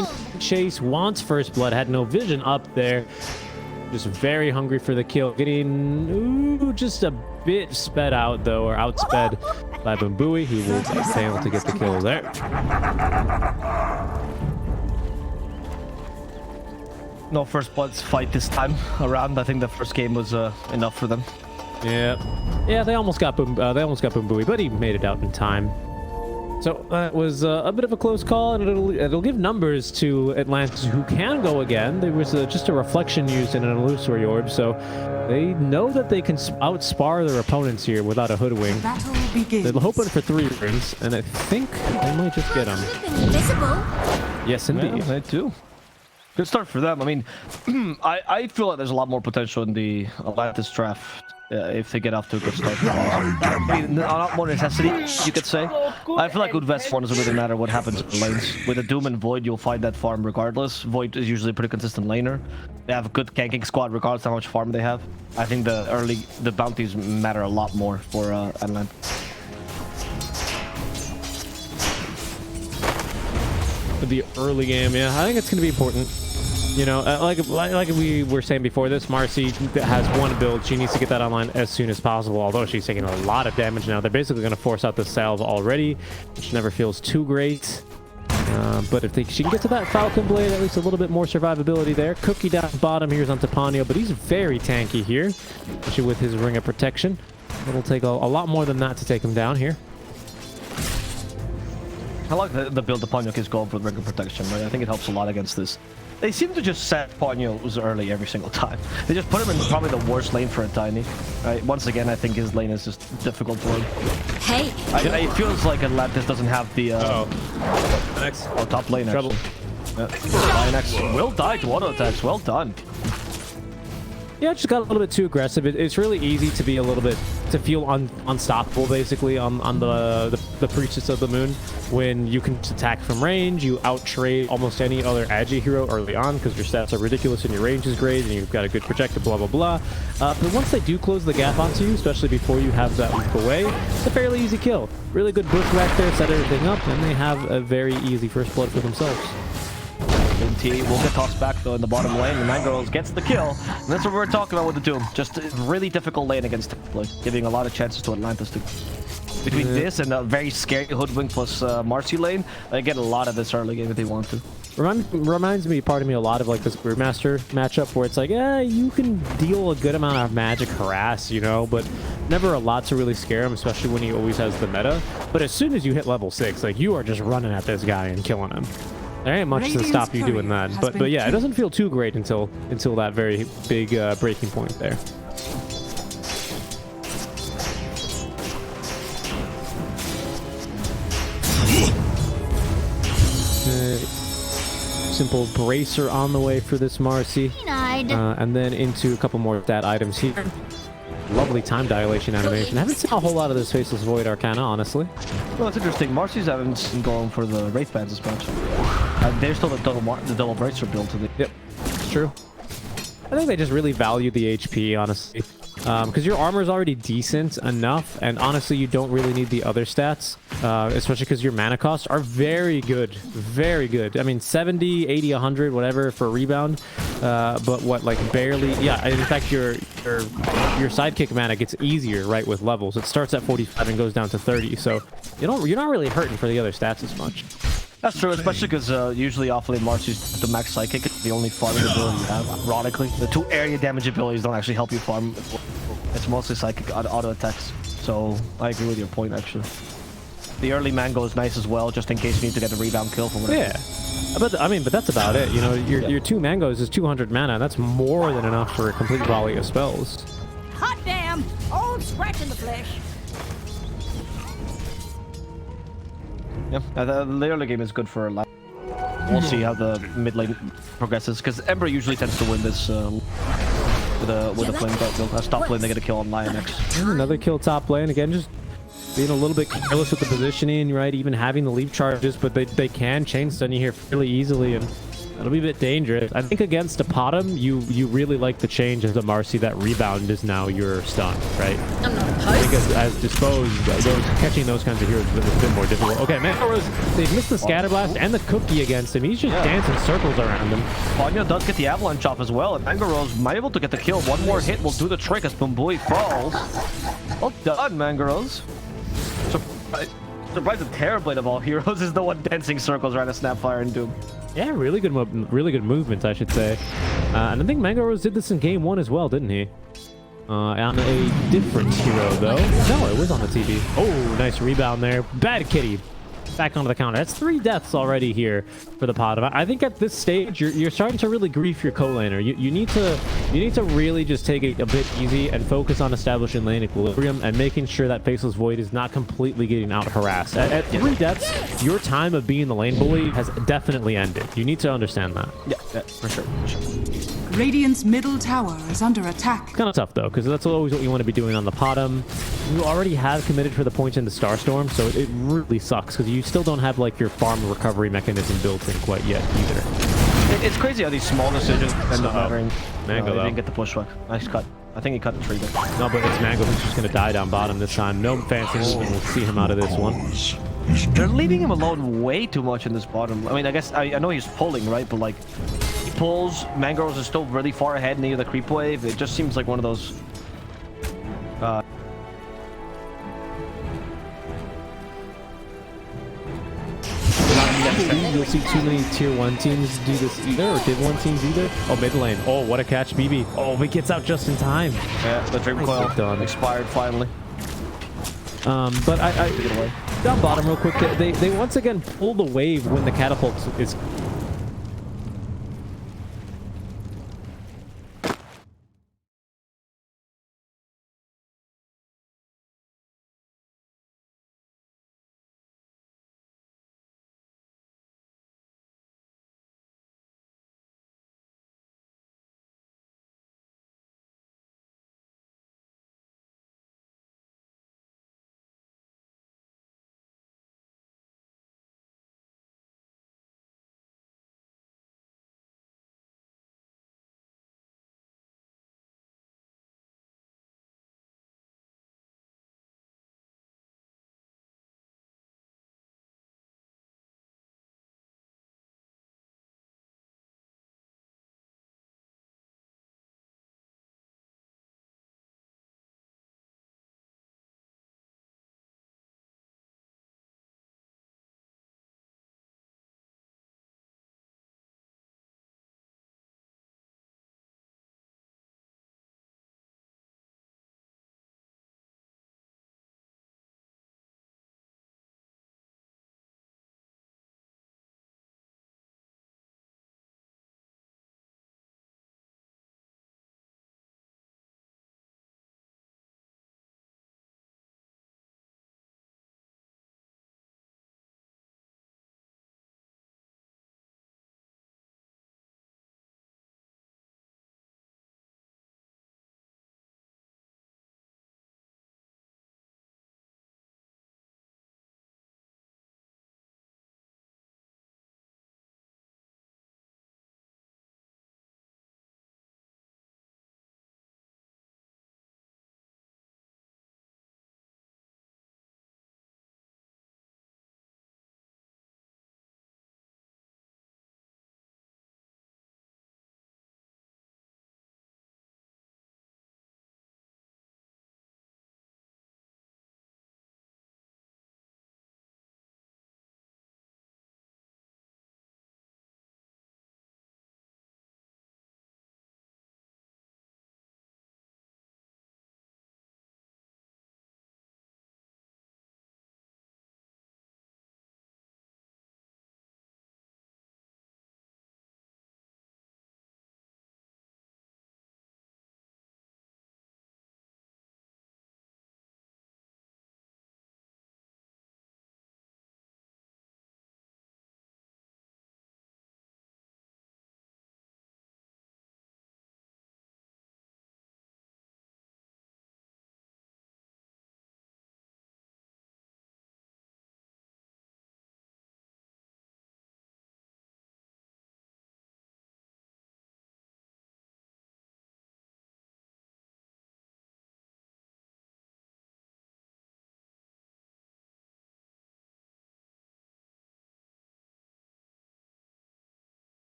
convenient chase, wants first blood, had no vision up there. Just very hungry for the kill. Getting just a bit sped out, though, or outsped by Bambui. He will fail to get the kill there. No first blood fight this time around. I think the first game was enough for them. Yeah, they almost got Bambui, but he made it out in time. So that was a bit of a close call, and it'll give numbers to Atlantis, who can go again. There was just a reflection used in an illusory orb, so they know that they can outspar their opponents here without a hoodwink. They're hoping for 3 rings, and I think they might just get them. Yes, indeed. Yeah, they do. Good start for them. I mean, I feel like there's a lot more potential in the Atlantis draft if they get off to a good start. I mean, not more necessity, you could say. I feel like with Vessuwan doesn't really matter what happens in the lanes. With a Doom and Void, you'll find that farm regardless. Void is usually a pretty consistent laner. They have a good ganking squad regardless of how much farm they have. I think the bounties matter a lot more for Atlantis. The early game, yeah, I think it's going to be important. You know, like we were saying before, this Marcy has one build. She needs to get that online as soon as possible, although she's taking a lot of damage now. They're basically going to force out the salve already, which never feels too great. But if she can get to that Falcon Blade, at least a little bit more survivability there. Cookie down bottom, here's on Panio, but he's very tanky here, especially with his Ring of Protection. It'll take a lot more than that to take him down here. I like the build the Ponyo is going for Ring of Protection, right? I think it helps a lot against this. They seem to just set Ponyo's early every single time. They just put him in probably the worst lane for a Tiny. Right? Once again, I think his lane is just difficult for him. Hey! It feels like Atlantis doesn't have the... Next. Oh, top lane, Trouble. Lion X will die to auto attacks. Well done. Yeah, it just got a little bit too aggressive. It's really easy to be a little bit, to feel unstoppable, basically, on the Priestess of the Moon, when you can attack from range, you out-trade almost any other Agi hero early on, because your stats are ridiculous and your range is great, and you've got a good projector, blah, blah, blah. But once they do close the gap onto you, especially before you have that leap away, it's a fairly easy kill. Really good bushwhack there, set everything up, and they have a very easy first blood for themselves. T will get tossed back though in the bottom lane. The Nine Girls gets the kill. And that's what we're talking about with the Doom. Just a really difficult lane against Temple, giving a lot of chances to Atlantis to. Between this and a very scary Hoodwink plus Marcy lane, they get a lot of this early game if they want to. Reminds me, pardon me, a lot of like this Brewmaster matchup where it's like, yeah, you can deal a good amount of magic harass, you know, but never a lot to really scare him, especially when he always has the meta. But as soon as you hit level 6, like, you are just running at this guy and killing him. There ain't much to stop you doing that, but yeah, it doesn't feel too great until that very big breaking point there. Simple bracer on the way for this Marcy, and then into a couple more stat items here. Lovely time dilation animation. I haven't seen a whole lot of this Faceless Void Arcana, honestly. Well, it's interesting. Marcy's haven't been going for the Wraith Bands as much. They're still the double bracer build to the... Yep, it's true. I think they just really value the HP, honestly. Because your armor is already decent enough, and honestly, you don't really need the other stats, especially because your mana costs are very good. Very good. I mean, 70, 80, 100, whatever for rebound. But what, like, barely... Yeah, in fact, your sidekick mana gets easier, right, with levels. It starts at 45 and goes down to 30, so you're not really hurting for the other stats as much. That's true, especially because usually offlane Marcy's the max psychic is the only farming ability you have. Ironically, the 2 area damage abilities don't actually help you farm. It's mostly psychic auto attacks. So I agree with your point, actually. The early mango is nice as well, just in case you need to get a rebound kill from whatever. Yeah, but that's about it. You know, your 2 mangoes is 200 mana. That's more than enough for a complete volley of spells. Hot damn! Old scratch in the flesh. Yeah, the early game is good for a lot. We'll see how the mid lane progresses, because Ember usually tends to win this with a flame build. Top lane, they get a kill on Lion X. Another kill top lane again, just being a little bit careless with the positioning, right? Even having the leap charges, but they can chain stun you here fairly easily, and It'll be a bit dangerous. I think against a Potom, you really like the change of the Marcy. That rebound is now your stun, right? I'm not I think opposed. as disposed, catching those kinds of heroes is a bit more difficult. Okay, Mega Rose, they've missed the Scatter Blast and the Cookie against him. He's just dancing circles around him. Ponyo does get the Avalanche off as well, and Mangaros might be able to get the kill. One more hit will do the trick as Bumbui falls. Well done, Mangaros. Surprised the Terrorblade of all heroes is the one dancing circles around a Snapfire and Doom. Yeah, really good movement, I should say. And I think Mega Rose did this in game 1 as well, didn't he? On a different hero, though. No, it was on the TV. Oh, nice rebound there. Bad Kitty. Back onto the counter. That's 3 deaths already here for the Potom. I think at this stage, you're starting to really grief your co-laner. You need to really just take it a bit easy and focus on establishing lane equilibrium and making sure that Faceless Void is not completely getting out harassed. At 3 deaths, your time of being the lane bully has definitely ended. You need to understand that. Yeah, for sure. Radiant's middle tower is under attack. Kind of tough though, because that's always what you want to be doing on the Potom. You already have committed for the points in the Starstorm, so it really sucks because you still don't have like your farm recovery mechanism built in quite yet either. It's crazy how these small decisions end up mattering. Mango, He though. didn't get the pushback. Nice cut. I think he cut the tree there. No, but it's Mango who's just going to die down bottom this time. No fancy movement will see him out of this one. They're leaving him alone way too much in this bottom. I mean, I guess I know he's pulling, right? But like, he pulls. Mangaros is still really far ahead near the creep wave. It just seems like one of those. You'll see too many tier 1 teams do this either, or did 1 teams either. Oh, mid lane. Oh, what a catch, BB. Oh, he gets out just in time. Yeah, the Dream Coil done. expired finally. But down bottom real quick, they once again pull the wave when the catapult is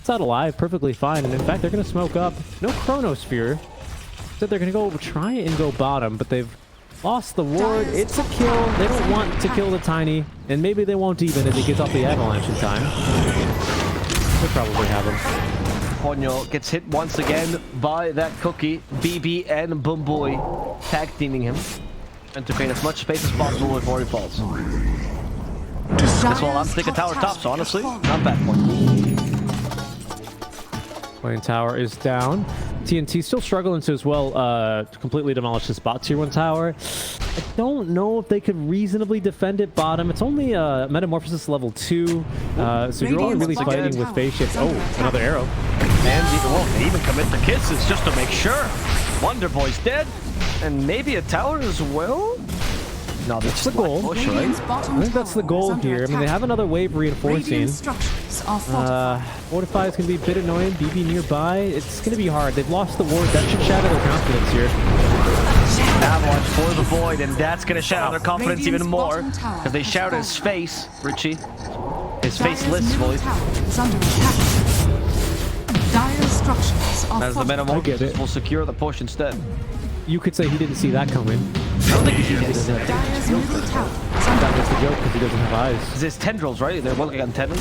It's out alive, perfectly fine. And in fact, they're going to smoke up. No Chronosphere. Said they're going to go try and go bottom, but they've lost the ward. It's a kill. They don't want to kill the Tiny, and maybe they won't even if he gets off the avalanche in time. They'll probably have him. Ponyo gets hit once again by that cookie. BB and Bumboy tag teaming him. And to create as much space as possible before he falls. This will have to take a tower top, so honestly, not bad point. Lane tower is down. TNT still struggling to as well to completely demolish this bot tier 1 tower. I don't know if they could reasonably defend it bottom. It's only Metamorphosis level 2, so you're only really fighting with phase shift. Oh, another arrow. And they even commit the kisses just to make sure. Wonder Boy's dead, and maybe a tower as well. No, that's the goal. Push, right? I think that's the goal here. I mean, they have another wave reinforcing. Fortify is going to be a bit annoying. BB nearby. It's going to be hard. They've lost the ward. That should shatter their confidence here. Avalanche for the Void, and that's going to shatter their confidence even more. Because they shout at his face, Richie. His faceless Void. As the Metamorphosis will secure the push instead. You could say he didn't see that coming. I don't think he did. That was the joke because he doesn't have eyes. It's his tendrils, right? They're like antennas.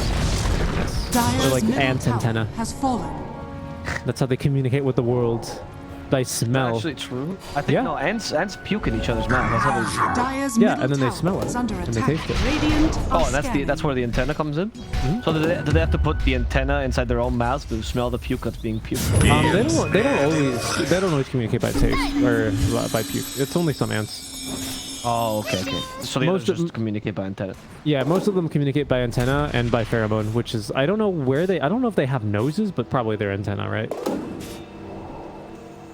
They're like ant antenna. Has fallen. That's how they communicate with the world. By smell. Actually true. I think no, ants puke in each other's mouth. That's how they... Yeah, and then they smell it and they taste it. Oh, and that's where the antenna comes in. So do they have to put the antenna inside their own mouths to smell the puke that's being puked? They don't always communicate by taste or by puke. It's only some ants. Oh, okay. So they just communicate by antenna. Yeah, most of them communicate by antenna and by pheromone, which is I don't know if they have noses, but probably their antenna, right?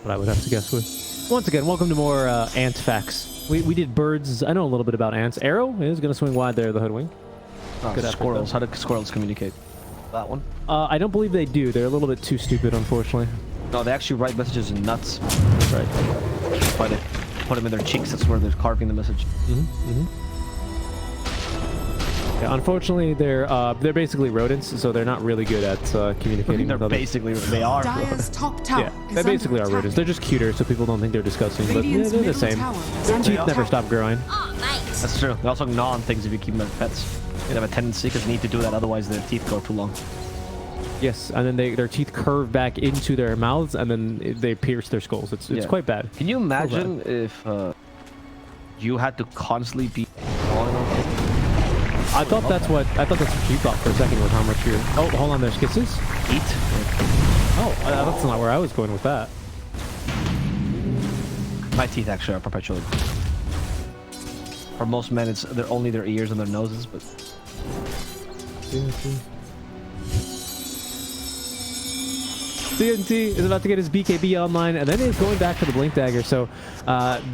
What I would have to guess with. Once again, welcome to more ant facts. We did birds. I know a little bit about ants. Arrow is going to swing wide there, the hoodwink. Good squirrels. How do squirrels communicate? That one? I don't believe they do. They're a little bit too stupid, unfortunately. No, they actually write messages in nuts. Right. That's why they put them in their cheeks. That's where they're carving the message. Yeah, unfortunately, they're basically rodents, so they're not really good at communicating with others. They are. Yeah, they basically are rodents. They're just cuter, so people don't think they're disgusting, but yeah, they're the same. Their teeth never stop growing. That's true. They also gnaw on things if you keep them as pets. They have a tendency because they need to do that, otherwise their teeth grow too long. Yes, and then their teeth curve back into their mouths, and then they pierce their skulls. It's quite bad. Can you imagine if you had to constantly be gnawing on things? I thought that's what you thought for a second with how much you're... Oh, hold on, there's kisses? Eat? Oh, that's not where I was going with that. My teeth actually are perpetually. For most men, it's only their ears and their noses, but... TNT is about to get his BKB online, and then he's going back for the Blink Dagger. So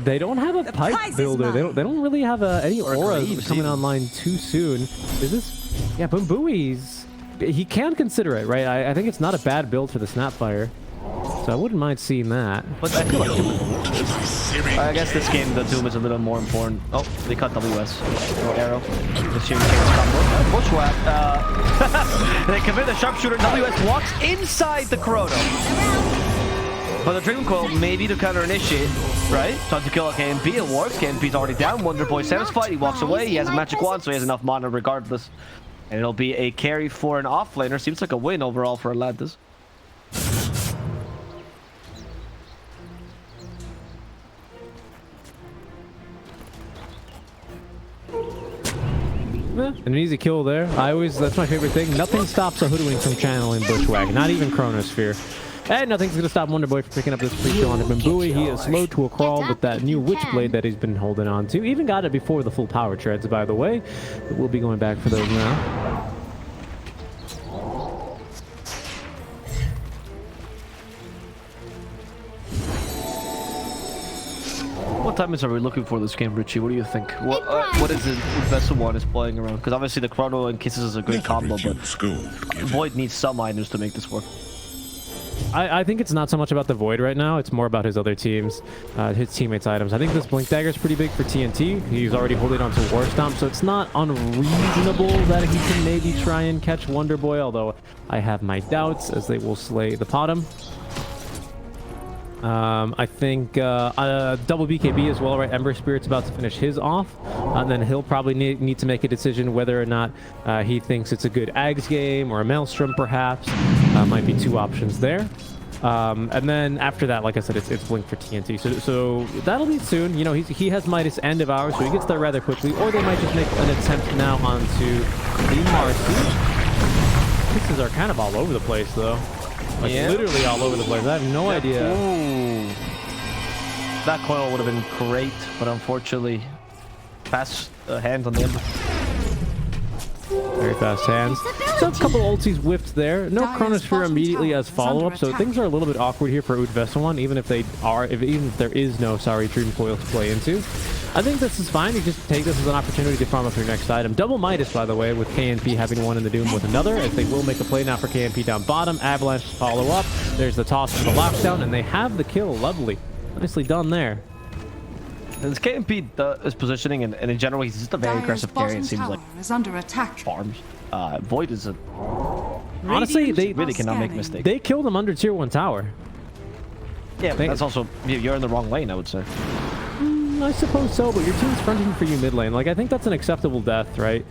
they don't have a pipe builder. They don't really have any auras coming online too soon. Is this? Yeah, Bumbui's. He can consider it, right? I think it's not a bad build for the Snapfire. So I wouldn't mind seeing that. But I feel like I guess this game the Doom is a little more important. Oh, they cut WS. No arrow. The shooting chance combo. Bushwhack. They commit the sharpshooter. WS walks inside the Chrono. But the Dream Coil maybe to counter initiate, right? Time to kill a KMP. It works. KMP's already down. Wonder Boy satisfied. He walks away. He has a magic wand, so he has enough mana regardless. And it'll be a carry for an offlaner. Seems like a win overall for Atlantis. An easy kill there. That's my favorite thing. Nothing stops a hoodwink from channeling Bushwhack, not even Chronosphere. And nothing's going to stop Wonderboy from picking up this free kill on Bambui. He is slow to a crawl with that new Witchblade that he's been holding on to. Even got it before the full power treads, by the way. But we'll be going back for those now. What timings are we looking for this game, Richie? What do you think? What is it Vessuwan is playing around? Because obviously the Chrono and Kisses is a great combo, but Void needs some items to make this work. I think it's not so much about the Void right now. It's more about his other teams, his teammates' items. I think this Blink Dagger is pretty big for TNT. He's already holding on to War Stomp, so it's not unreasonable that he can maybe try and catch Wonder Boy, although I have my doubts as they will slay the Potom. I think double BKB as well, right? Ember Spirit's about to finish his off, and then he'll probably need to make a decision whether or not he thinks it's a good Ags game or a Maelstrom, perhaps. Might be two options there. And then after that, like I said, it's Blink for TNT. So that'll be soon. You know, he has Midas and Devour, so he gets there rather quickly. Or they might just make an attempt now onto the Marcy. Pieces are kind of all over the place, though. Like, literally all over the place. I have no idea. Ooh. That coil would have been great, but unfortunately, fast hands on the Ember. Very fast hands. So a couple ultis whiffed there. No Chronosphere immediately as follow-up, so things are a little bit awkward here for Vessuwan, even if there is no Dream Coil to play into. I think this is fine. You just take this as an opportunity to farm up your next item. Double Midas, by the way, with KNP having one in the Doom with another, as they will make a play now for KNP down bottom. Avalanche to follow up. There's the toss for the lockdown, and they have the kill. Lovely. Nicely done there. And this KNP is positioning, and in general, he's just a very aggressive carry. It seems like is under attack. Farms. Void is a... Honestly, they really cannot make mistakes. They killed him under tier 1 tower. Yeah, but that's also... You're in the wrong lane, I would say. I suppose so, but your team's fronting for you mid lane. Like, I think that's an acceptable death, right?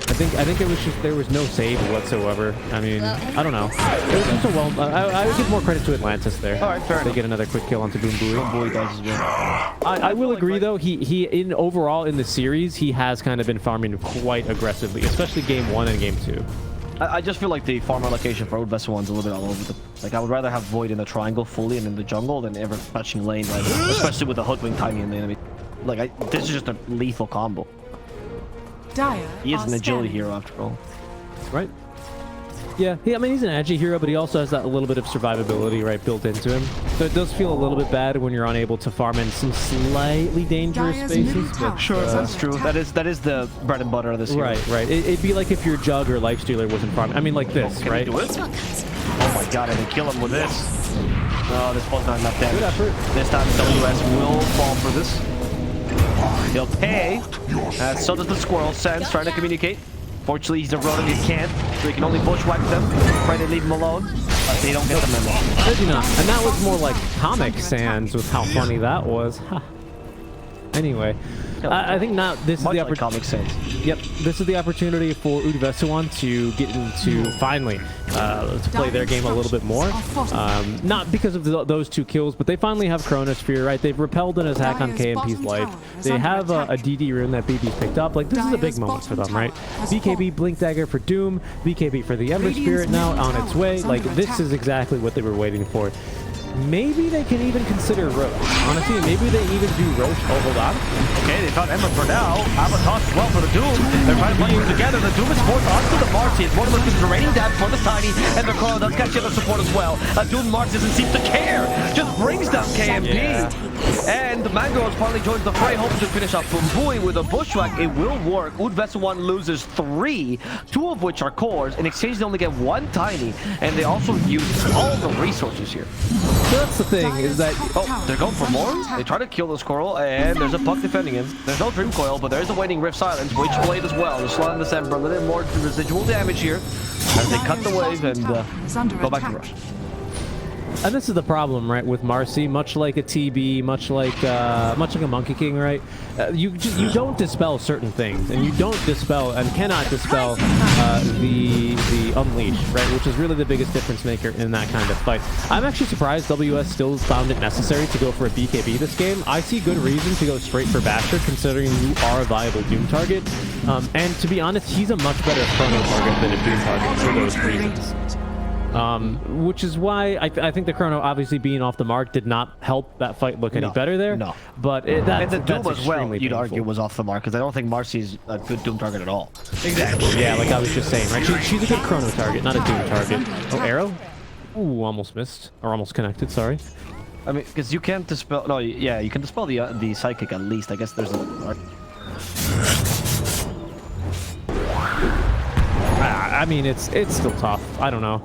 I think it was just there was no save whatsoever. I mean, I don't know. It was just a well. I would give more credit to Atlantis there. All right, fair enough. They get another quick kill onto Boom Booey. Boom Booey does as well. I will agree though. He in overall in the series he has kind of been farming quite aggressively, especially game 1 and game 2. I just feel like the farm allocation for Vessuwan's a little bit all over the... Like, I would rather have Void in the triangle fully and in the jungle than ever touching lane, like, especially with the Hoodwink timing in the enemy. Like, this is just a lethal combo. He is an agility hero after all. Right? Yeah, I mean, he's an agi hero, but he also has that a little bit of survivability, right, built into him. So it does feel a little bit bad when you're unable to farm in some slightly dangerous spaces. But, sure, that's true. That is the bread and butter of this hero. Right. It'd be like if your Jug or Lifestealer wasn't farming. I mean, like this, Can right? He do it? Oh my god, I can kill him with this. No, this was not enough damage. Good effort. This time WS will fall for this. He'll pay. So does the squirrel. Sense trying to communicate. Fortunately, he's a rotom. He can't, so he can only bushwhack them. Try to leave him alone, but they don't get the memo. They do not. And that was more like Comic Sans with how funny that was. Anyway, I think now this is the opportunity. Comic Sans. Yep, this is the opportunity for Vessuwan to get into finally to play their game a little bit more. Not because of those two kills, but they finally have Chronosphere, right? They've repelled an attack on KMP's life. They have a DD rune that BB's picked up. Like, this is a big moment for them, right? BKB Blink Dagger for Doom, BKB for the Ember Spirit now on its way. Like, this is exactly what they were waiting for. Maybe they can even consider Roche. Honestly, maybe they even do Roche. Oh, hold on. Okay, they found Ember for now. Avatar as well for the Doom. They're trying to play them together. The Doom is forced onto the Marcy. It's one of those draining down for the Tiny, and the Coral does catch the other support as well. Doom Marcy doesn't seem to care. Just brings down KMP. Yeah. And the Mangoes finally joins the fray, hoping to finish off Boom Booey with a bushwhack. It will work. Vessuwan loses 3, 2 of which are cores. In exchange, they only get 1 Tiny, and they also use all the resources here. So that's the thing, is that... Oh, they're going for more? They try to kill the squirrel, and there's a puck defending him. There's no Dream Coil, but there's a Waiting Rift Silence, which played as well. They're slowing this Ember, a little bit more residual damage here as they cut the wave and go back to rush. And this is the problem, right, with Marcy, much like a TB, much like a Monkey King, right? You don't dispel certain things, and you don't dispel and cannot dispel the Unleash, right? Which is really the biggest difference maker in that kind of fight. I'm actually surprised WS still found it necessary to go for a BKB this game. I see good reason to go straight for Basher, considering you are a viable Doom target. And to be honest, he's a much better Chrono target than a Doom target for those reasons. Which is why I think the Chrono obviously being off the mark did not help that fight look any better there. No. But and the Doom as well, you'd argue, was off the mark, because I don't think Marcy's a good Doom target at all. Exactly. Yeah, like I was just saying, right? She's a good Chrono target, not a Doom target. Oh, arrow? Ooh, almost missed. Or almost connected, sorry. I mean, because you can't dispel... No, yeah, you can dispel the Psychic at least. I guess there's a... I mean, it's still tough. I don't know.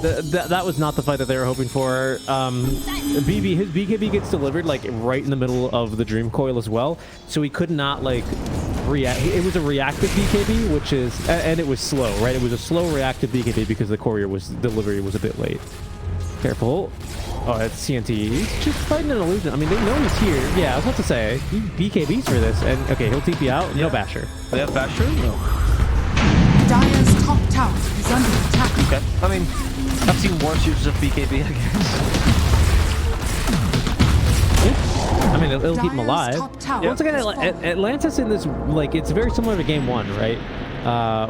That was not the fight that they were hoping for. His BKB gets delivered like right in the middle of the Dream Coil as well, so he could not like react. It was a reactive BKB, which is, and it was slow, right? It was a slow reactive BKB because the courier delivery was a bit late. Careful. Oh, it's CNT. He's just fighting an illusion. I mean, they know he's here. Yeah, I was about to say, he BKBs for this, and okay, he'll TP out. No basher. They have basher? No. Dire's top tower is under attack. Okay. I mean, I've seen worse uses of BKB, I guess. I mean, it'll keep him Dire's alive. top tower Once again, has fallen. Atlantis in this, like, it's very similar to game 1, right?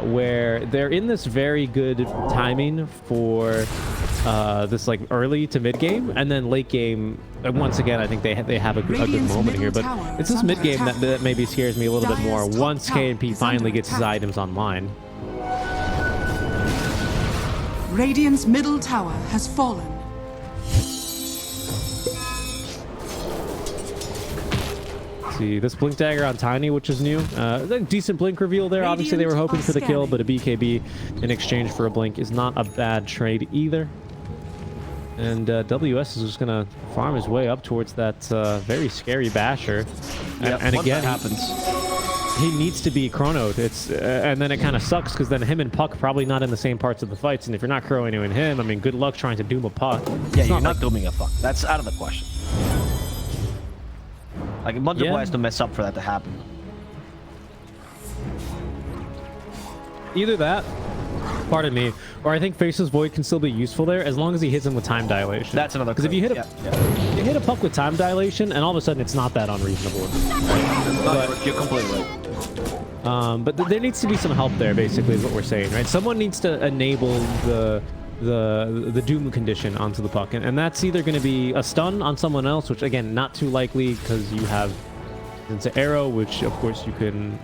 Where they're in this very good timing for this like early to mid game, and then late game. Once again, I think they have a good moment here, but it's this mid game that maybe scares me a little bit more. Once KNP finally gets his items online. Radiant's middle tower has fallen. See this blink dagger on Tiny, which is new. A decent blink reveal there. Obviously, they were hoping for the kill, but a BKB in exchange for a blink is not a bad trade either. And WS is just gonna farm his way up towards that very scary basher. And again, happens. He needs to be chronoed. It's and then it kind of sucks because then him and Puck probably not in the same parts of the fights. And if you're not chronoing him, I mean, good luck trying to doom a Puck. Yeah, you're not dooming a Puck. That's out of the question. Like, Wonder Boy has to mess up for that to happen. Either that, pardon me, or I think Faceless Void can still be useful there as long as he hits him with time dilation. That's another. Because if you hit you hit a Puck with time dilation, and all of a sudden it's not that unreasonable. But you're completely right. But there needs to be some help there, basically, is what we're saying, right? Someone needs to enable the doom condition onto the Puck, and that's either going to be a stun on someone else, which again not too likely because you have an arrow, which of course you can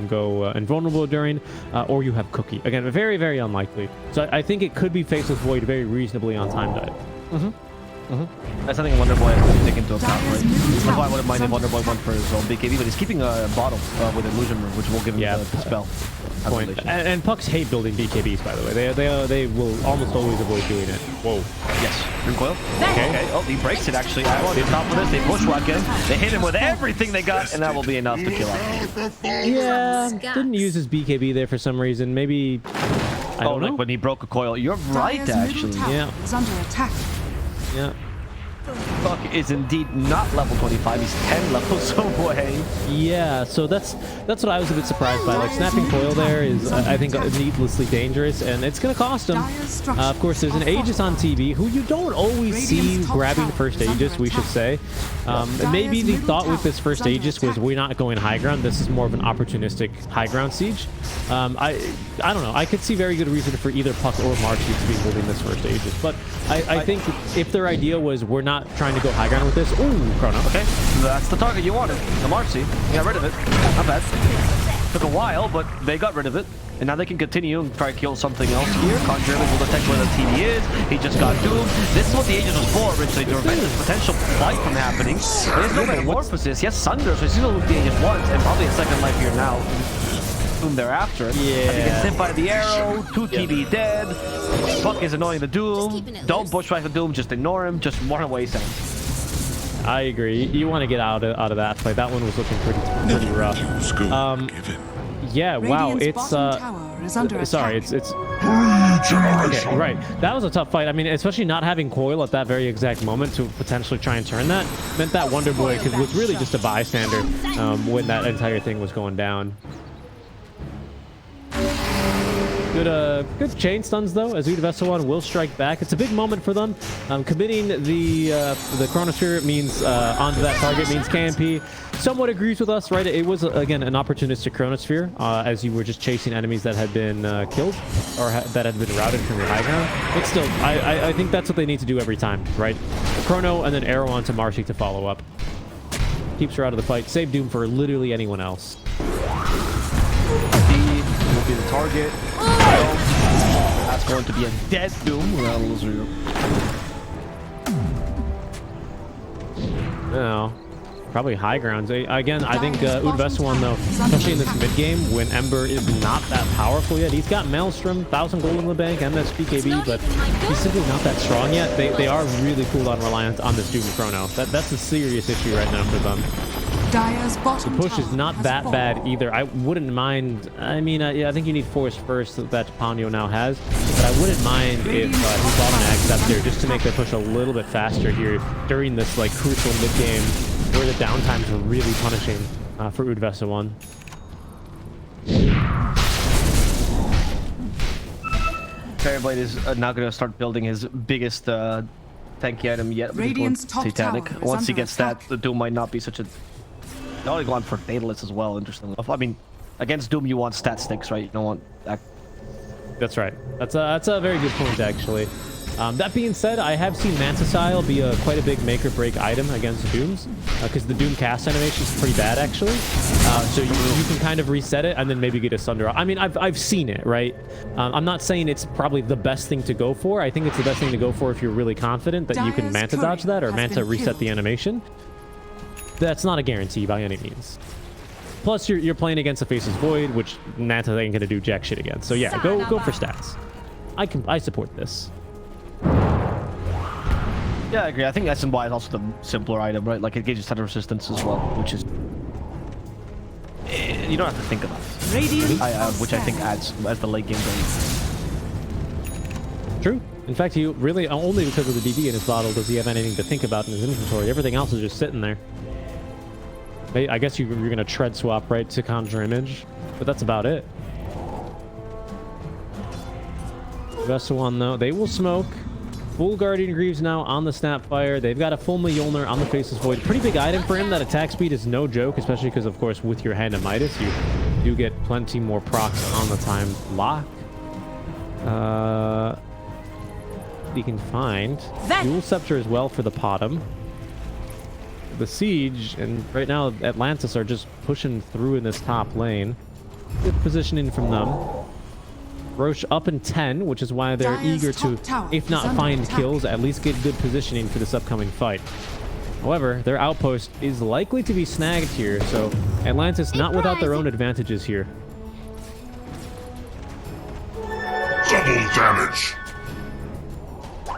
go invulnerable during, or you have Cookie. Again, very, very unlikely. So I think it could be Faceless Void very reasonably on time dive. That's something Wonder Boy has to take into account, right? That's why I wouldn't mind if Wonder Boy went for his own BKB, but he's keeping a bottle with Illusion Room, which will give him the spell. Point. And Pucks hate building BKBs, by the way. They will almost always avoid doing it. Whoa. Yes. Recoil. Okay. Oh, he breaks it, actually. On top of this, they bushwhack him. They hit him with everything they got, and that will be enough to kill him. Yeah, didn't use his BKB there for some reason. Maybe, I don't know. Like when he broke a coil. You're right, actually. Yeah. Is under attack. Yeah. Puck is indeed not level 25. He's 10 levels away. Yeah, so that's what I was a bit surprised by. Like, snapping coil there is, I think, needlessly dangerous, and it's going to cost him. Of course, there's an Aegis on TV who you don't always see grabbing first Aegis, we should say. Maybe the thought with this first Aegis was we're not going high ground. This is more of an opportunistic high ground siege. I don't know. I could see very good reason for either Puck or Marcy to be holding this first Aegis, but I think if their idea was we're not trying to go high ground with this. Ooh, Chrono. Okay, that's the target you wanted. The Marcy. You got rid of it. Not bad. Took a while, but they got rid of it. And now they can continue and try to kill something else here. Conjuring will detect where the TV is. He just got doomed. This is what the Aegis was for originally, to prevent this potential fight from happening. But there's no Metamorphosis. Yes, Sunder, so he's going to lose the Aegis once, and probably a second life here now. Soon thereafter. Yeah. He gets hit by the arrow. 2 TV dead. Puck is annoying the Doom. Don't bushwhack the Doom. Just ignore him. Just run away, Sam. I agree. You want to get out of that fight. That one was looking pretty rough. Yeah, wow. It's sorry. It's okay, right. That was a tough fight. I mean, especially not having coil at that very exact moment to potentially try and turn that meant that Wonder Boy was really just a bystander when that entire thing was going down. Good chain stuns though, as Vessuwan will strike back. It's a big moment for them. Committing the Chronosphere means onto that target means KNP somewhat agrees with us, right? It was again an opportunistic Chronosphere as you were just chasing enemies that had been killed or that had been routed from your high ground. But still, I think that's what they need to do every time, right? Chrono and then arrow onto Marcy to follow up. Keeps her out of the fight. Save Doom for literally anyone else. Will be the target. That's going to be a dead Doom. No. probably high grounds. Again, I think Vessuwan, though, especially in this mid game when Ember is not that powerful yet. He's got Maelstrom, 1,000 gold in the bank, MS BKB, but he's simply not that strong yet. They are really cooldown reliant on this Doom Chrono. That's a serious issue right now for them. Dire's bottom The push is tower not has that fallen. bad either. I wouldn't mind. I mean, I think you need Force first that Ponyo now has, but I wouldn't mind if he bought an Axe up there just to make the push a little bit faster here during this like crucial mid game where the downtimes are really punishing for Vessuwan. Gigabyte is now going to start building his biggest tanky item yet. Radiant's top Titanic. tower is Once he under gets attack. that, the Doom might not be such a... They're only going for Daedalus as well, interestingly enough. I mean, against Doom you want stat sticks, right? You don't want... That's right. That's a very good point, actually. That being said, I have seen Mantisile be quite a big make or break item against Dooms, because the Doom cast animation is pretty bad, actually. So you can kind of reset it and then maybe get a Sunder. I mean, I've seen it, right? I'm not saying it's probably the best thing to go for. I think it's the best thing to go for if you're really confident that you can Dire's Manta dodge courier that or has Manta been reset killed. the animation. That's not a guarantee by any means. Plus, you're playing against a Faceless Void, which Manta ain't gonna do jack shit against. So yeah, go for stats. I support this. Yeah, I agree. I think SNY is also the simpler item, right? Like, it gives you stunner resistance as well, which is... You don't have to think about it. Radiant Which I think adds as the late game goes. True. In fact, he really, only because of the DD in his bottle does he have anything to think about in his inventory. Everything else is just sitting there. I guess you're going to tread swap, right, to conjure image, but that's about it. Vessuwan, though, they will smoke. Full Guardian Greaves now on the Snapfire. They've got a full Mjolnir on the Faceless Void. Pretty big item for him. That attack speed is no joke, especially because, of course, with your Hand of Midas, you do get plenty more procs on the time lock. We can find Dual Scepter as well for the Potom. The Siege, and right now Atlantis are just pushing through in this top lane. Good positioning from them. Roche up in 10, which is why they're Dire's eager top to, tower if is not under find attack. kills, at least get good positioning for this upcoming fight. However, their outpost is likely to be snagged here, so Atlantis not without their own advantages here. Double damage.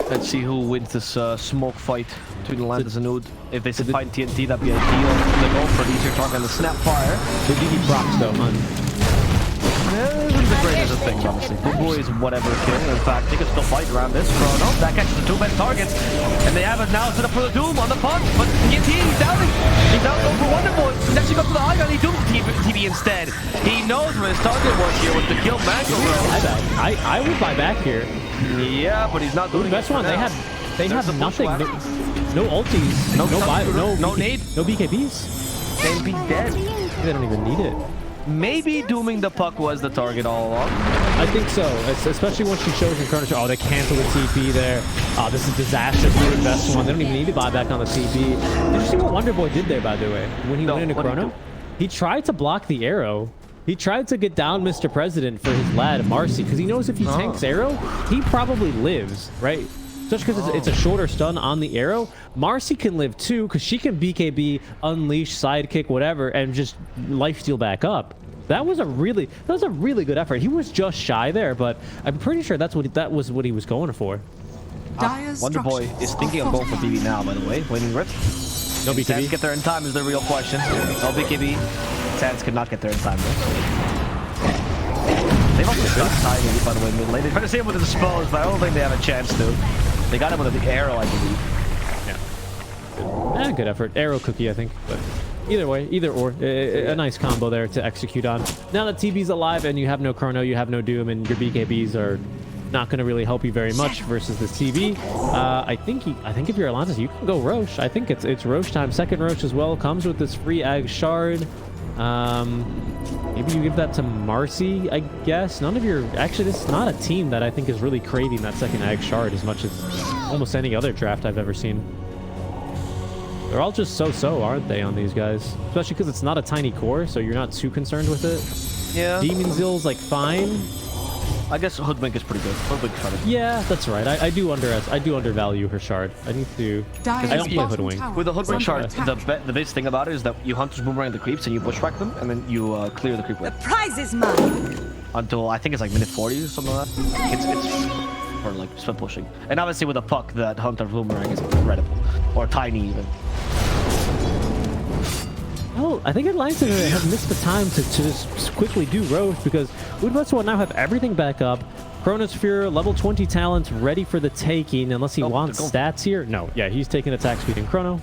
Let's see who wins this smoke fight between Atlantis and Oud. If they find TNT, that'd be ideal. They go for an easier target on the Snapfire. The DD procs, though, on It isn't the greatest of things, honestly. Good boys, whatever kill. In fact, they can still fight around this. Chrono, that catches the two best targets. And they have it now set up for the Doom on the punch. But TNT, he's down. He's down going for Wonder Boy. He's actually got to the high ground. He Doom TV instead. He knows where his target was here with the kill Mantle Road. I would buy back here. Yeah, but he's not doing Best one, they have There's the nothing. push No ultis. No need. No BKBs. They'd be dead. They don't even need it. Maybe dooming the puck was the target all along. I think so, especially once she shows in Chrono. Oh, they cancel the TP there. Oh, this is disastrous for the best one. They don't even need to buy back on the TP. Did you see what Wonder Boy did there, by the way? When he went into what did he Chrono? do? He tried to block the arrow. He tried to get down Mr. President for his lad, Marcy, because he knows if he tanks arrow, he probably lives, right? Just because it's a shorter stun on the arrow. Marcy can live too, because she can BKB, unleash, sidekick, whatever, and just lifesteal back up. That was a really good effort. He was just shy there, but I'm pretty sure that was what he was going for. Dire's Wonder Boy structures is thinking are of going for fortified. BB now, by the way. Waiting rip. No Sands BKB. get there in time is the real question. No BKB. Sands could not get there in time, though. They've also got timing, by the way, mid lane. They're trying to see him with the dispose, but I don't think they have a chance to. They got him with a big arrow, I believe. Good effort. Arrow cookie, I think. But either way, either or. A nice combo there to execute on. Now that TB's alive and you have no Chrono, you have no Doom, and your BKBs are not going to really help you very much versus this TB. I think if you're Atlantis, you can go Roche. I think it's Roche time. Second Roche as well. Comes with this free Ag Shard. Maybe you give that to Marcy, I guess. Actually, this is not a team that I think is really craving that second Ag Shard as much as almost any other draft I've ever seen. They're all just so-so, aren't they, on these guys? Especially because it's not a tiny core, so you're not too concerned with it. Yeah. Demon Zill's like fine. I guess Hoodwink is pretty good. Hoodwink's kind of... Yeah, that's right. I do undervalue her shard. I need to... Dire's I don't play bottom Hoodwink. tower With the Hoodwink is under shard, attack. the biggest thing about it is that you Hunter's Boomerang the creeps and you bushwhack them, and then you clear the creep The wave. prize is mine. Until, I think it's like minute 40 or something like that. It's for like split pushing. And obviously with a puck, that Hunter's Boomerang is incredible. Or tiny even. Oh, I think Atlantis have missed the time to just quickly do Roche because Vessuwan now have everything back up. Chronosphere, level 20 talents ready for the taking unless he wants stats here. No, yeah, he's taking attack speed and chrono.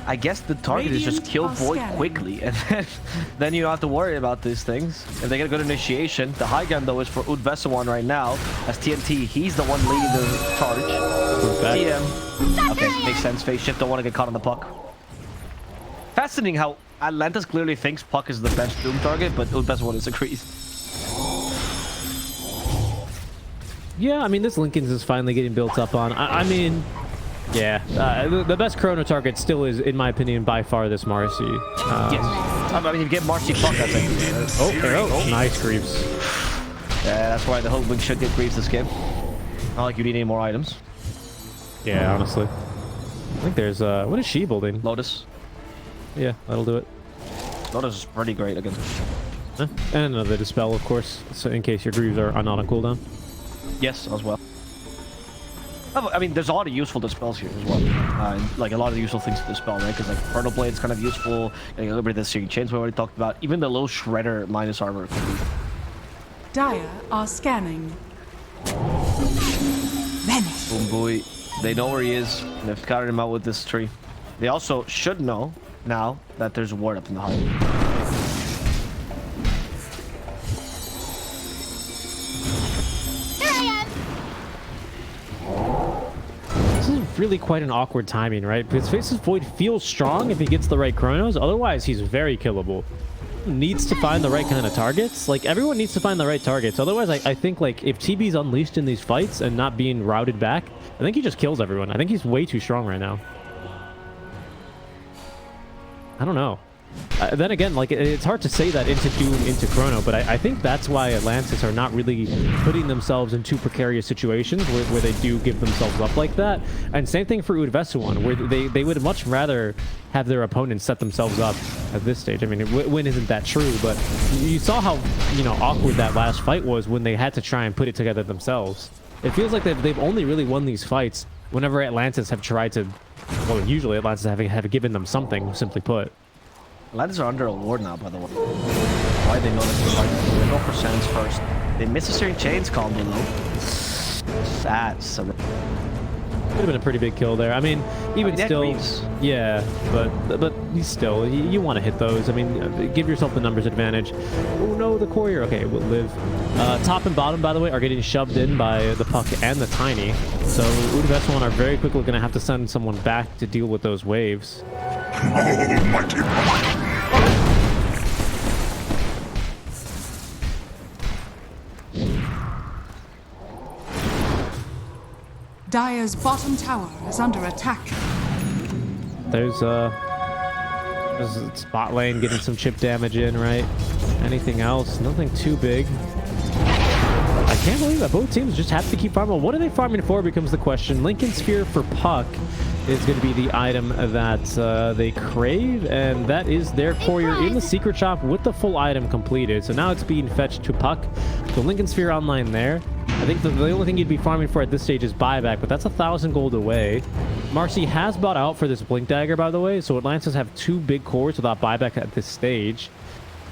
I guess the target is just kill Void quickly, and then you don't have to worry about these things. If they get a good initiation, the high gun though is for Vessuwan right now. As TNT, he's the one leading the charge. TM. Okay, makes sense. Phase shift, don't want to get caught on the puck. Fascinating how Atlantis clearly thinks puck is the best Doom target, but Vessuwan disagrees. Yeah, I mean, this Lincoln's is finally getting built up on. I mean, yeah, the best chrono target still is, in my opinion, by far this Marcy. Yes. I mean, you get Marcy puck, I think. Oh, arrow. Nice creeps. Yeah, that's why the Hoodwink should get creeps this game. Not like you need any more items. Yeah, honestly. I think there's, what is she building? Lotus. Yeah, that'll do it. Lotus is pretty great against And another Dispel, of course, so in case your Greaves are not on cooldown. Yes, as well. I mean, there's a lot of useful dispels here as well. Like a lot of useful things to dispel, right? Because like Portal Blade's kind of useful. Like, a little bit of the Searing Chains we already talked about. Even the low Shredder minus armor can be. Dire are scanning. Vanish. Boom boy. They know where he is. And they've scouted him out with this tree. They also should know now that there's a ward up in the height. Really quite an awkward timing, right? Because Faceless Void feels strong if he gets the right chronos. Otherwise, he's very killable. Needs to find the right kind of targets. Like, everyone needs to find the right targets. Otherwise, I think, like, if TB's unleashed in these fights and not being routed back, I think he just kills everyone. I think he's way too strong right now. I don't know. Then again, like, it's hard to say that into Doom, into Chrono, but I think that's why Atlantis are not really putting themselves in too precarious situations where they do give themselves up like that. And same thing for Vessuwan, where they would much rather have their opponents set themselves up at this stage. I mean, win isn't that true, but you saw how, you know, awkward that last fight was when they had to try and put it together themselves. It feels like they've only really won these fights whenever Atlantis have tried to, well, usually Atlantis have given them something, simply put. Atlantis are under a ward now, by the way. Why they know this? They go for Sands first. They miss a Searing Chains combo though. Sad. Would have been a pretty big kill there. I mean, even still, yeah, but still, you want to hit those. I mean, give yourself the numbers advantage. Oh no, the courier. Okay, we'll live. Top and bottom, by the way, are getting shoved in by the puck and the tiny. So Vessuwan are very quickly going to have to send someone back to deal with those waves. Almighty puck! Dire's bottom tower is under attack. There's spot lane getting some chip damage in, right? Anything else? Nothing too big. I can't believe that both teams just have to keep farming. What are they farming for becomes the question. Lincoln Sphere for Puck is going to be the item that they crave, and that is their courier in the secret shop with the full item completed. So now it's being fetched to Puck. So Lincoln Sphere online there. I think the only thing you'd be farming for at this stage is buyback, but that's 1,000 gold away. Marcy has bought out for this Blink Dagger, by the way, so Atlantis have 2 big cores without buyback at this stage.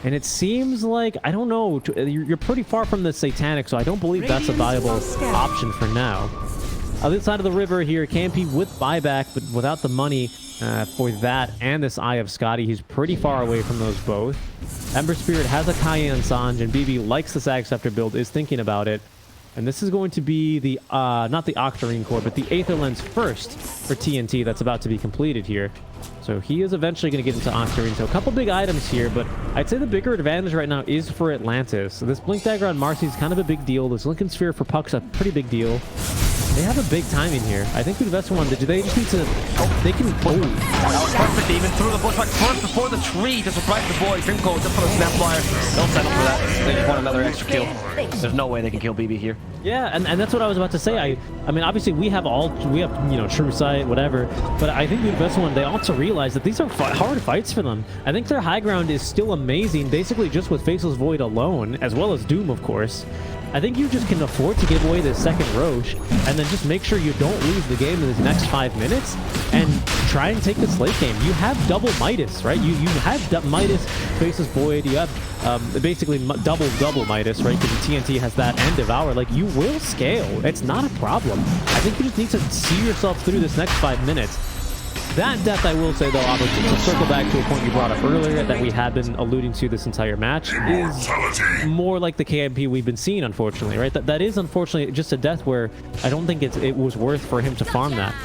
And it seems like, I don't know, you're pretty far from the Satanic, so I don't believe that's a viable option for now. Other side of the river here, Campy with buyback, but without the money for that and this Eye of Scotty. He's pretty far away from those both. Ember Spirit has a Cayenne Sange, and BB likes the Sag Scepter build, is thinking about it. And this is going to be the, not the Octarine core, but the Aether Lens first for TNT that's about to be completed here. So he is eventually going to get into Octarine. So a couple big items here, but I'd say the bigger advantage right now is for Atlantis. So this Blink Dagger on Marcy is kind of a big deal. This Lincoln Sphere for Puck's a pretty big deal. They have a big timing here. I think Vessuwan, they just need to... They can... Oh. Perfect, even through the bushwhack first before the tree to surprise the boy. Dreamcoat just put a snap flyer. They'll settle for that. They just want another extra kill. There's no way they can kill BB here. Yeah, and that's what I was about to say. I mean, obviously we have you know, True Sight, whatever, but I think with Vessuwan, they ought to realize that these are hard fights for them. I think their high ground is still amazing, basically just with Faceless Void alone, as well as Doom, of course. I think you just can afford to give away this second Roche, and then just make sure you don't lose the game in these next 5 minutes, and try and take this late game. You have double Midas, right? You have Midas, Faceless Void, you have basically double Midas, right? Because the TNT has that and Devour. Like, you will scale. It's not a problem. I think you just need to see yourself through this next 5 minutes. That death, I will say, though, obviously, to circle back to a point you brought up earlier that we have been alluding to this entire match, is more like the KMP we've been seeing, unfortunately, right? That is, unfortunately, just a death where I don't think it was worth for him to farm that.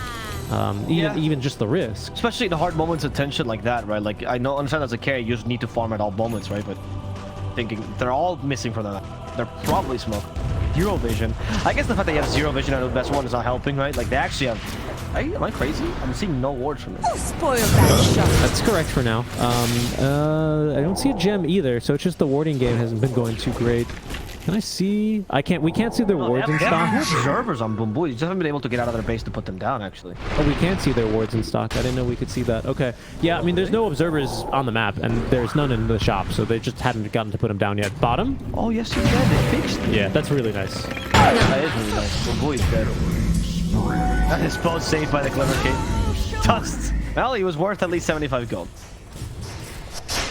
Even just the risk. Especially in hard moments of tension like that, right? Like, I understand as a carry, you just need to farm at all moments, right? But thinking, they're all missing from that. They're probably smoke. Zero vision. I guess the fact that you have zero vision out of the Vessuwan is not helping, right? Like, they actually have... Am I crazy? I'm seeing no wards from them. Spoil that shot. That's correct for now. I don't see a gem either, so it's just the warding game hasn't been going too great. Can I see? We can't see their wards in stock. They have observers on Bumbu. You just haven't been able to get out of their base to put them down, actually. Oh, we can't see their wards in stock. I didn't know we could see that. Okay. Yeah, I mean, there's no observers on the map, and there's none in the shop, so they just hadn't gotten to put them down yet. Bottom? Oh, yes, he's dead. They fixed it. Yeah, that's really nice. That is really nice. Bumbu is dead. That is both saved by the Clever King. Dust. Well, he was worth at least 75 gold.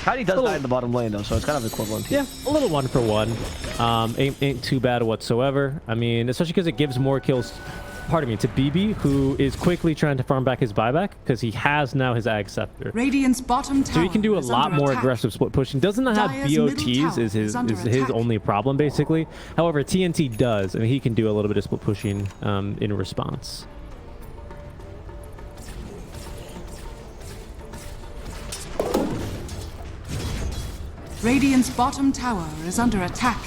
Heidi does die in the bottom lane, though, so it's kind of equivalent. Yeah, a little 1 for 1. Ain't too bad whatsoever. I mean, especially because it gives more kills, pardon me, to BB, who is quickly trying to farm back his buyback because he has now his Ag Scepter. Radiant's bottom tower, so he can do a lot more aggressive split pushing. Doesn't have BOTs is his only problem, basically. However, TNT does, and he can do a little bit of split pushing in response. Radiant's bottom tower is under attack.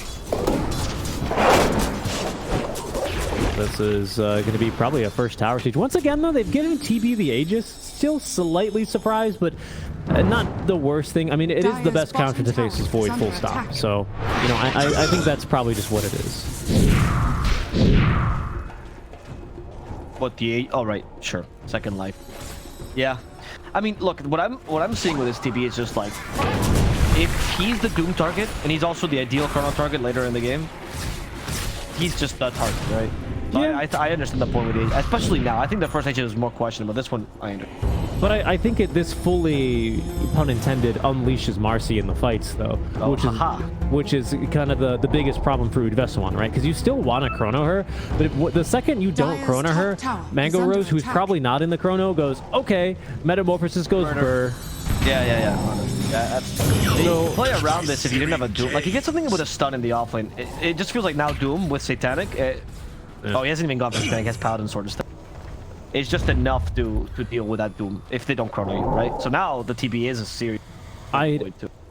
This is going to be probably a first tower siege. Once again, though, they've given TB the Aegis. Still slightly surprised, but not the worst thing. I mean, it is the best counter to Faceless Void, full stop. So, you know, I think that's probably just what it is. What the... Oh, right. Sure. Second life. Yeah. I mean, look, what I'm seeing with this TB is just like... If he's the Doom target, and he's also the ideal Chrono target later in the game, he's just that target, right? So yeah. I understand the point with it, especially now. I think the first HA is more questionable. This one, I understand. But I think this fully, pun intended, unleashes Marcy in the fights, though, which is kind of the biggest problem for Vessuwan, right? Because you still want to Chrono her, but if, the second you don't Chrono her, Mango Rose, who's probably not in the Chrono, goes, okay, Metamorphosis goes Burr. Yeah. So play around this if you didn't have a Doom. Like, you get something with a stun in the offlane. It just feels like now Doom with Satanic. Oh, he hasn't even gone for Satanic. He has Paladin Sword and stuff. It's just enough to deal with that Doom if they don't Chrono you, right? So now the TB is a serious...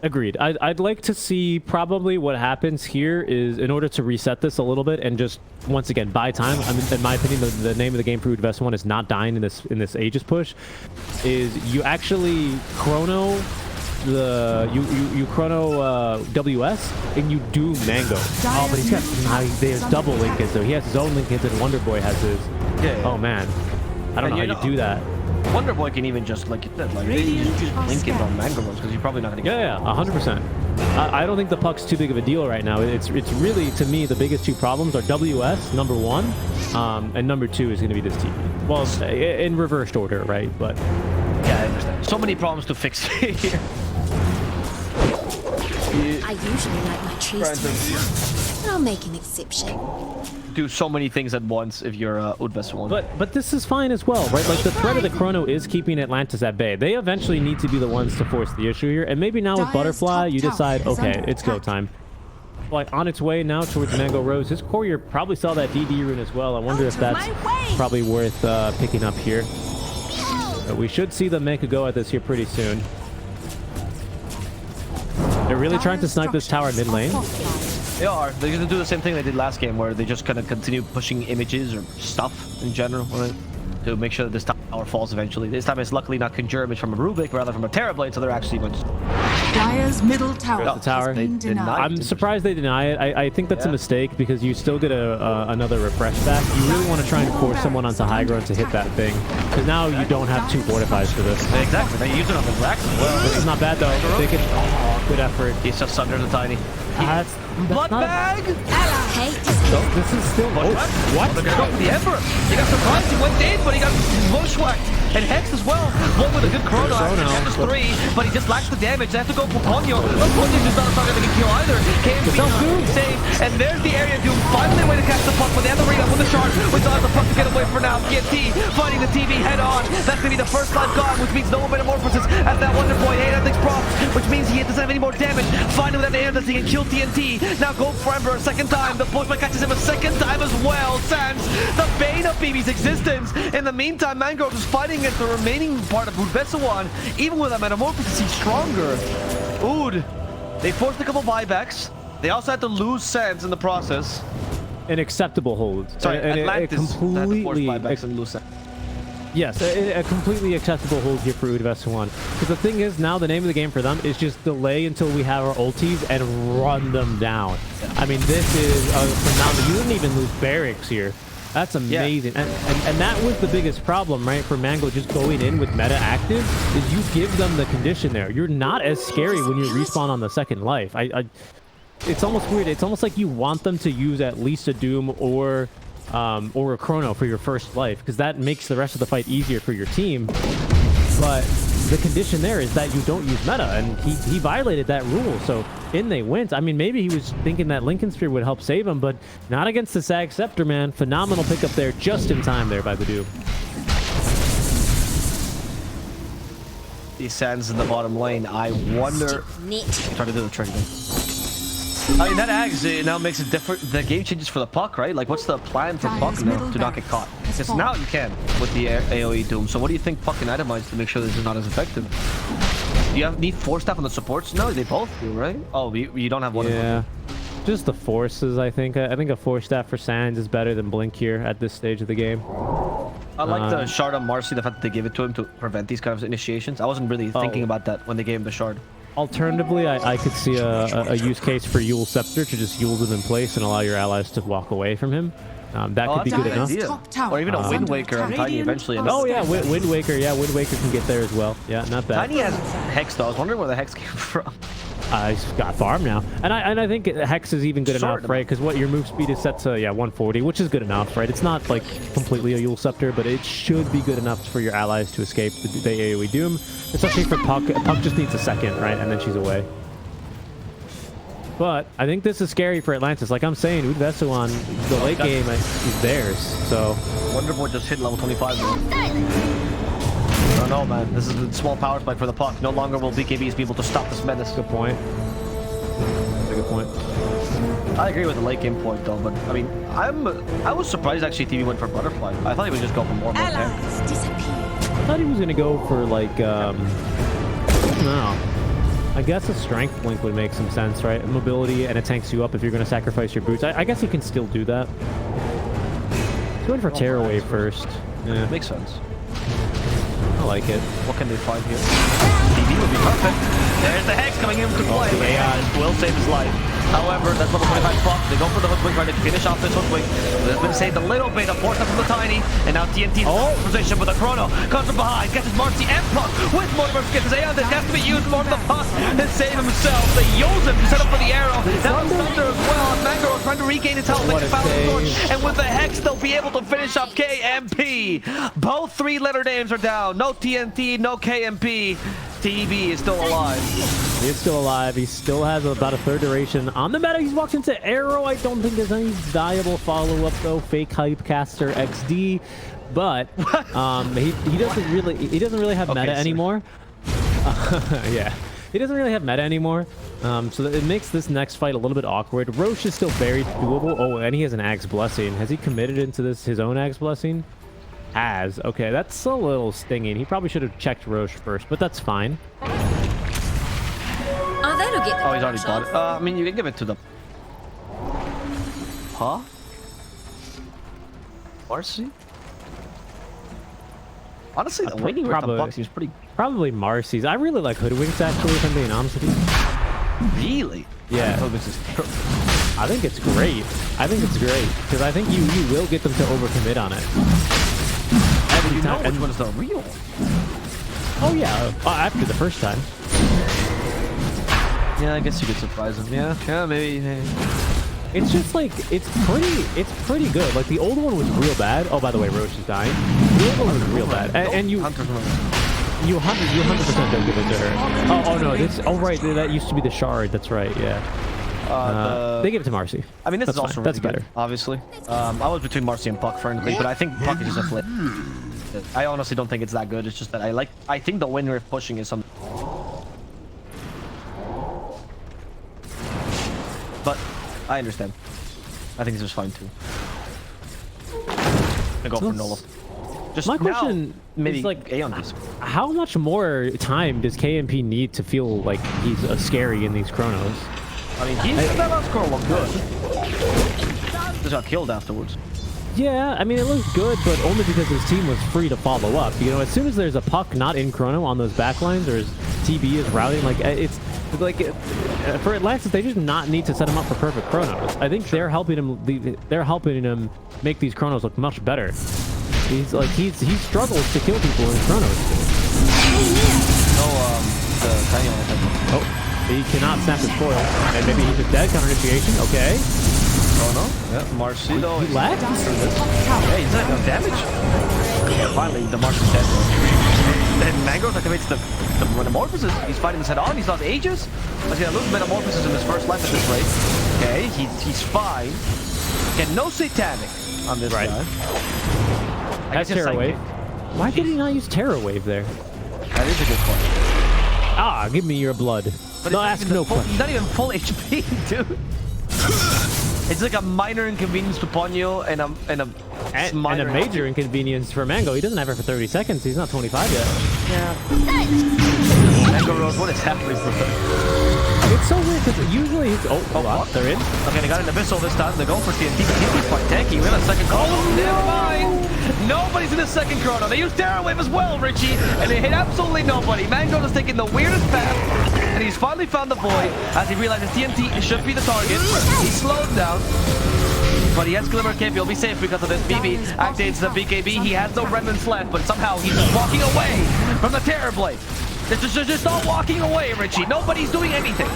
Agreed. I'd like to see probably what happens here is in order to reset this a little bit and just once again buy time. I mean, in my opinion, the name of the game for Vessuwan is not dying in this Aegis push. Is you actually Chrono you Chrono WS and you do Mango. Oh, but he's got there's double Linkins though. He has his own Linkins and Wonder Boy has his. Yeah. Oh man, I don't know how you do that. Wonder Boy can even just, like you said, like use Linkins on Mango Rose because you're probably not going to get... Yeah, 100%. I don't think the puck's too big of a deal right now. It's really, to me, the biggest two problems are WS, number 1, and number 2 is going to be this TB. Well, in reversed order, right? But yeah, I understand. So many problems to fix here. I usually like my trees to myself, but I'll make an exception. Do so many things at once if you're Vessuwan. But this is fine as well, right? Like the threat of the Chrono is keeping Atlantis at bay. They eventually need to be the ones to force the issue here, and maybe now with Butterfly you decide, okay, it's go time. Like on its way now towards Mango Rose. His courier probably saw that DD rune as well. I wonder if that's probably worth picking up here. But we should see them make a go at this here pretty soon. They're really trying to snipe this tower mid lane. They are. They're going to do the same thing they did last game, where they just kind of continue pushing images or stuff in general, right? To make sure that this tower falls eventually. This time it's luckily not Conjure image from a Rubik, rather from a Terrorblade, so they're actually going to... Dire's middle tower. The tower. Has been They denied. denied. I'm surprised they deny it. I think that's a mistake because you still get another refresh back. You really want to try and force someone onto high ground to hit that thing, because now you don't have 2 fortifies for this. Exactly. They use it on the racks as well. This is not bad though. They can, good effort. He's just under the tiny. That's Blood not, bag! Hate to no, this is still. Oh, what? They're gonna go for the Emperor. He got surprised. He went in, but he got bushwhacked. And Hex as well. One with a good chrono. That's 3, but he just lacks the damage. They have to go for Ponyo. Ponyo just not going to get kill either. KMP safe. And there's the area Doom. Finally a way to catch the puck, but they have the ring up with the shard. We still have the puck to get away for now. TNT fighting the TV head on. That's going to be the first life gone, which means no more metamorphosis as that Wonder Boy 8 Atlantis procs, which means he doesn't have any more damage. Finally with that air that he can kill TNT. Now go for Emperor a second time. The Bushman catches him a second time as well. Sans, the bane of BB's existence. In the meantime, Mangrove is fighting against the remaining part of Vessuwan. Even with that metamorphosis, he's stronger. Oud, they forced a couple buybacks. They also had to lose Sans in the process. An acceptable hold. Sorry, and Atlantis had to force buybacks and lose Sans. Yes, a completely acceptable hold here for Oud Vessuwan. Because the thing is, now the name of the game for them is just delay until we have our ultis and run them down. I mean, this is phenomenal. You didn't even lose barracks here. That's amazing. Yeah. And that was the biggest problem, right, for Mango just going in with meta active, is you give them the condition there. You're not as scary when you respawn on the second life. It's almost weird. It's almost like you want them to use at least a Doom or a Chrono for your first life, because that makes the rest of the fight easier for your team. But the condition there is that you don't use meta, and he violated that rule, so in they went. I mean, maybe he was thinking that Lincoln Spear would help save him, but not against the Sag Scepter, man. Phenomenal pickup there, just in time there by the Doom. He stands in the bottom lane. I wonder... Try to do the trick again. I mean, that Ags, it now makes it different. The game changes for the puck, right? Like, what's the plan for puck now to not get caught? Because now you can with the AoE Doom. So what do you think puck can itemize to make sure this is not as effective? Do you need 4 staff on the supports? No, they both do, right? Oh, you don't have one. Yeah, just the forces, I think. I think a 4 staff for Sands is better than Blink here at this stage of the game. I like the shard on Marcy, the fact that they give it to him to prevent these kind of initiations. I wasn't really thinking about that when they gave him the shard. Alternatively, I could see a use case for Yule Scepter to just Yule them in place and allow your allies to walk away from him. That could be good enough. Or even a Wind Waker on Tiny eventually. Oh yeah, Wind Waker. Yeah, Wind Waker can get there as well. Yeah, not bad. Tiny has Hex though. I was wondering where the Hex came from. He's got farm now, and I think Hex is even good enough, right? Because what your move speed is set to 140, which is good enough, right? It's not like completely a Yule Scepter, but it should be good enough for your allies to escape the AoE Doom, especially for Puck. Puck just needs a second, right, and then she's away. But I think this is scary for Atlantis. Like I'm saying, Oud Vessuwan, the late game is theirs. So Wonderboy just hit level 25. I don't know, man. This is a small power spike for the puck. No longer will BKBs be able to stop this menace. Good point. Good point. I agree with the late game point, though. But I mean, I was surprised actually TV went for Butterfly. I thought he would just go for more there. I thought he was gonna go for like I don't know. I guess a strength blink would make some sense, right? Mobility, and it tanks you up if you're going to sacrifice your boots. I guess he can still do that. He's going for Terror Wave first. Yeah. Makes sense. I like it. What can they find here? TV would be perfect. There's the Hex coming in to play. Will save his life. However, that's level 25 puck. They go for the hook trying to finish off this hook wing. They've been saved a little bit. A force up from the Tiny. And now TNT's in position with a Chrono. Comes from behind. Catches Marcy and Puck. With Mortimer gets his Aeon. This has to be used more than the Puck to save himself. They use him to set up for the arrow. Now the Thunder as well. And Mango is trying to regain his health. And with the Hex, they'll be able to finish off KMP. Both 3-letter names are down. No TNT, no KMP. TB is still alive. He is still alive. He still has about a third duration on the meta. He's walked into Arrow. I don't think there's any viable follow-up though. Fake Hype Caster XD, but he doesn't really have meta anymore. Yeah, he doesn't really have meta anymore. So it makes this next fight a little bit awkward. Roche is still very doable. Oh, and he has an Axe Blessing. Has he committed into this his own Axe Blessing? Has. Okay, that's a little stinging. He probably should have checked Roche first, but that's fine. Oh, that'll get the he's already bought it. I mean, you can give it to them. Huh? Marcy? Honestly, the waiting with the Bucks is pretty... Probably Marcy's. I really like Hoodwinks, actually, if I'm being honest with you. Really? Yeah. I think it's great. I think it's great. Because I think you will get them to overcommit on it. Every time. Which one's the real? Oh, yeah. After the first time. Yeah, I guess you could surprise them. Yeah, maybe. It's just like, it's pretty good. Like, the old one was real bad. Oh, by the way, Roche is dying. The old one was real bad. And you 100% don't give it to her. Oh no, right, that used to be the shard. That's right, yeah. They give it to Marcy. I mean, this is also that's really better. Good, obviously. I was between Marcy and Puck, frankly, but I think Puck is just a flip. I honestly don't think it's that good. It's just that I think the winner of pushing is something. But I understand. I think this is fine too. I go for Nola. Just my question maybe is, like, Aeon. How much more time does KMP need to feel like he's scary in these chronos? I mean, that last score looked good. Just got killed afterwards. Yeah, I mean, it looks good, but only because his team was free to follow up. You know, as soon as there's a puck not in chrono on those backlines, or his TB is routing, like, it's like for Atlantis, they just not need to set him up for perfect chronos. I think they're helping him make these chronos look much better. He struggles to kill people in chronos. Oh, he cannot snap his coil, and maybe he's just dead. Counter initiation. Okay. Oh no. Yeah, Marcelo. He left. Yeah, he's not enough damage. Yeah, finally the March is dead. Then Mangrove activates the metamorphosis. He's fighting this head on. He's lost ages. He's gonna lose metamorphosis in his first life at this rate. Okay, he's fine. Get no satanic on this guy. That's Terror Wave. Why did he not use Terror Wave there? That is a good point. Ah, give me your blood. But no, ask no question. He's not even full HP, dude. It's like a minor inconvenience to Ponyo and a major inconvenience for Mango. He doesn't have her for 30 seconds. He's not 25 yet. Yeah. Mango Rose, what is happening? It's so weird because usually he's... Oh, hold on. They're in. Okay, they got an Abyssal this time. They're going for TNT. TNT's quite tanky. We have a second call. Oh, never mind. Nobody's in the second chrono. They use Terror Wave as well, Richie. And they hit absolutely nobody. Mango is taking the weirdest path. And he's finally found the void as he realizes TNT should be the target. He slowed down. But he has Glimmer Cape. He'll be safe because of this. BB activates the BKB. He has no remnants left, but somehow he's just walking away from the Terror Blade. They're just all walking away, Richie. Nobody's doing anything.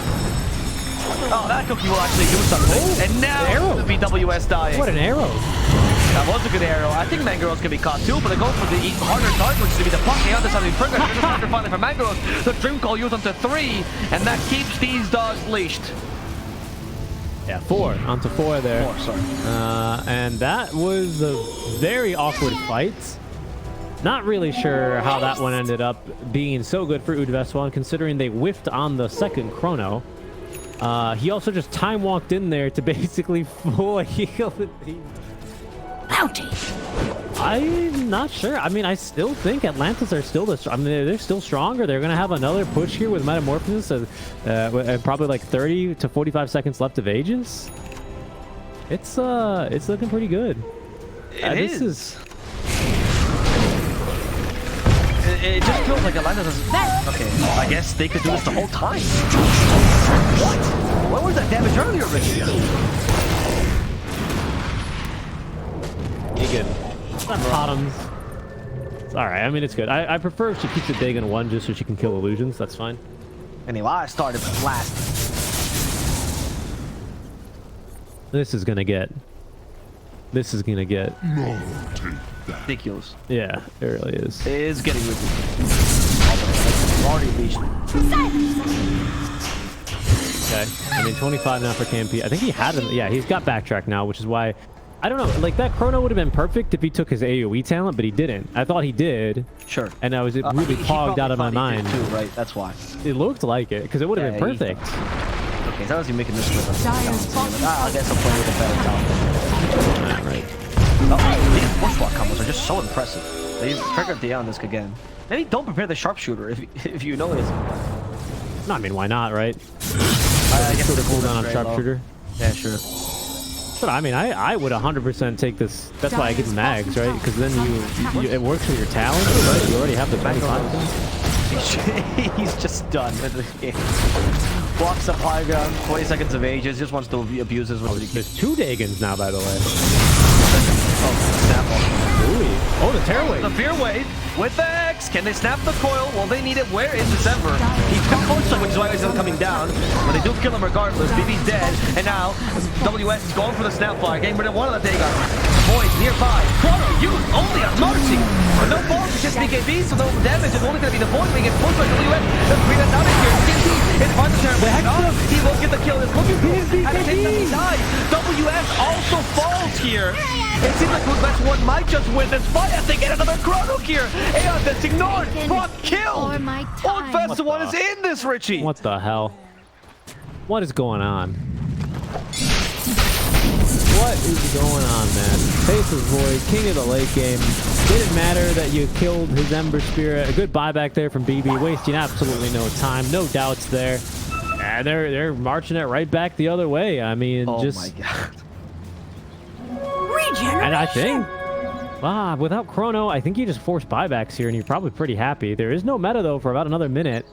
Oh, that cookie will actually do something. And now the BWS dying. What an arrow. That was a good arrow. I think Mangaros can be caught too, but they're going for the harder target, which is to be the puck. The other side of the trigger. Finally for Mangaros. The Dream Call used onto 3, and that keeps these dogs leashed. Yeah, 4. Onto 4 there. 4, sorry. And that was a very awkward fight. Not really sure how that one ended up being so good for Vessuwan, considering they whiffed on the second chrono. He also just time walked in there to basically full heal the team. Ouchie. I'm not sure. I mean, I still think Atlantis are still they're still stronger. They're gonna have another push here with Metamorphosis, and probably like 30 to 45 seconds left of Aegis. It's looking pretty good. It just feels like Atlantis is... Okay, I guess they could do this the whole time. What? What was that damage earlier, Richie? Good. It's not bottoms. It's alright. I mean, it's good. I prefer if she keeps the Dagon 1 just so she can kill illusions. That's fine. Anyway, I started last. This is gonna get... ridiculous. Yeah, it really is. It is getting ridiculous. Already reached. Okay. I mean, 25 now for KMP. I think he had him. Yeah, he's got backtrack now, which is why... I don't know. Like, that chrono would have been perfect if he took his AoE talent, but he didn't. I thought he did. Sure. And I was really pogged out of my mind. Too, right? That's why. It looked like it, because it would have been perfect. Okay, so how's he making this with I guess I'll play with a better talent. Right. Oh, these bushwalk combos are just so impressive. They triggered the on this again. Maybe don't prepare the sharpshooter if you notice. No, I mean, why not, right? I guess sort of cooldown on sharpshooter. Yeah, sure. But I mean, I would 100% take this. That's why I get mags, right? Because then it works with your talent, right? You already have the 25. He's just done with this game. Walks up high ground, 20 seconds of age, just wants to abuse his. There's 2 Dagons now, by the way. Oh, snap off. Oh, the tearaway. The fear wave with the X. Can they snap the coil? Well, they need it. Where is December? He's close, which is why he's coming down. But they do kill him regardless. BB's dead. And now, WS is going for the snap fire. Getting rid of one of the Dagons. Void nearby. Chrono used only on Marcy. But no balls, it's just BKB, so no damage. It's only going to be the Void being pushed by WS. Let's bring that down in here. It's hard to turn back up. He will get the kill. It's looking for him. At the same time, he died. WS also falls here. It seems like Vessuwan might just win this fight as they get another Chrono here. Aeon that's ignored. Brock killed. Old Vessuwan is in this, Richie. What the hell? What is going on? What is going on, man? Faceless Void, king of the late game. Didn't matter that you killed his Ember Spirit. A good buyback there from BB, wasting absolutely no time. No doubts there. And they're marching it right back the other way. I mean, oh just... my God. And I think, without Chrono, I think you just force buybacks here, and you're probably pretty happy. There is no meta, though, for about another minute.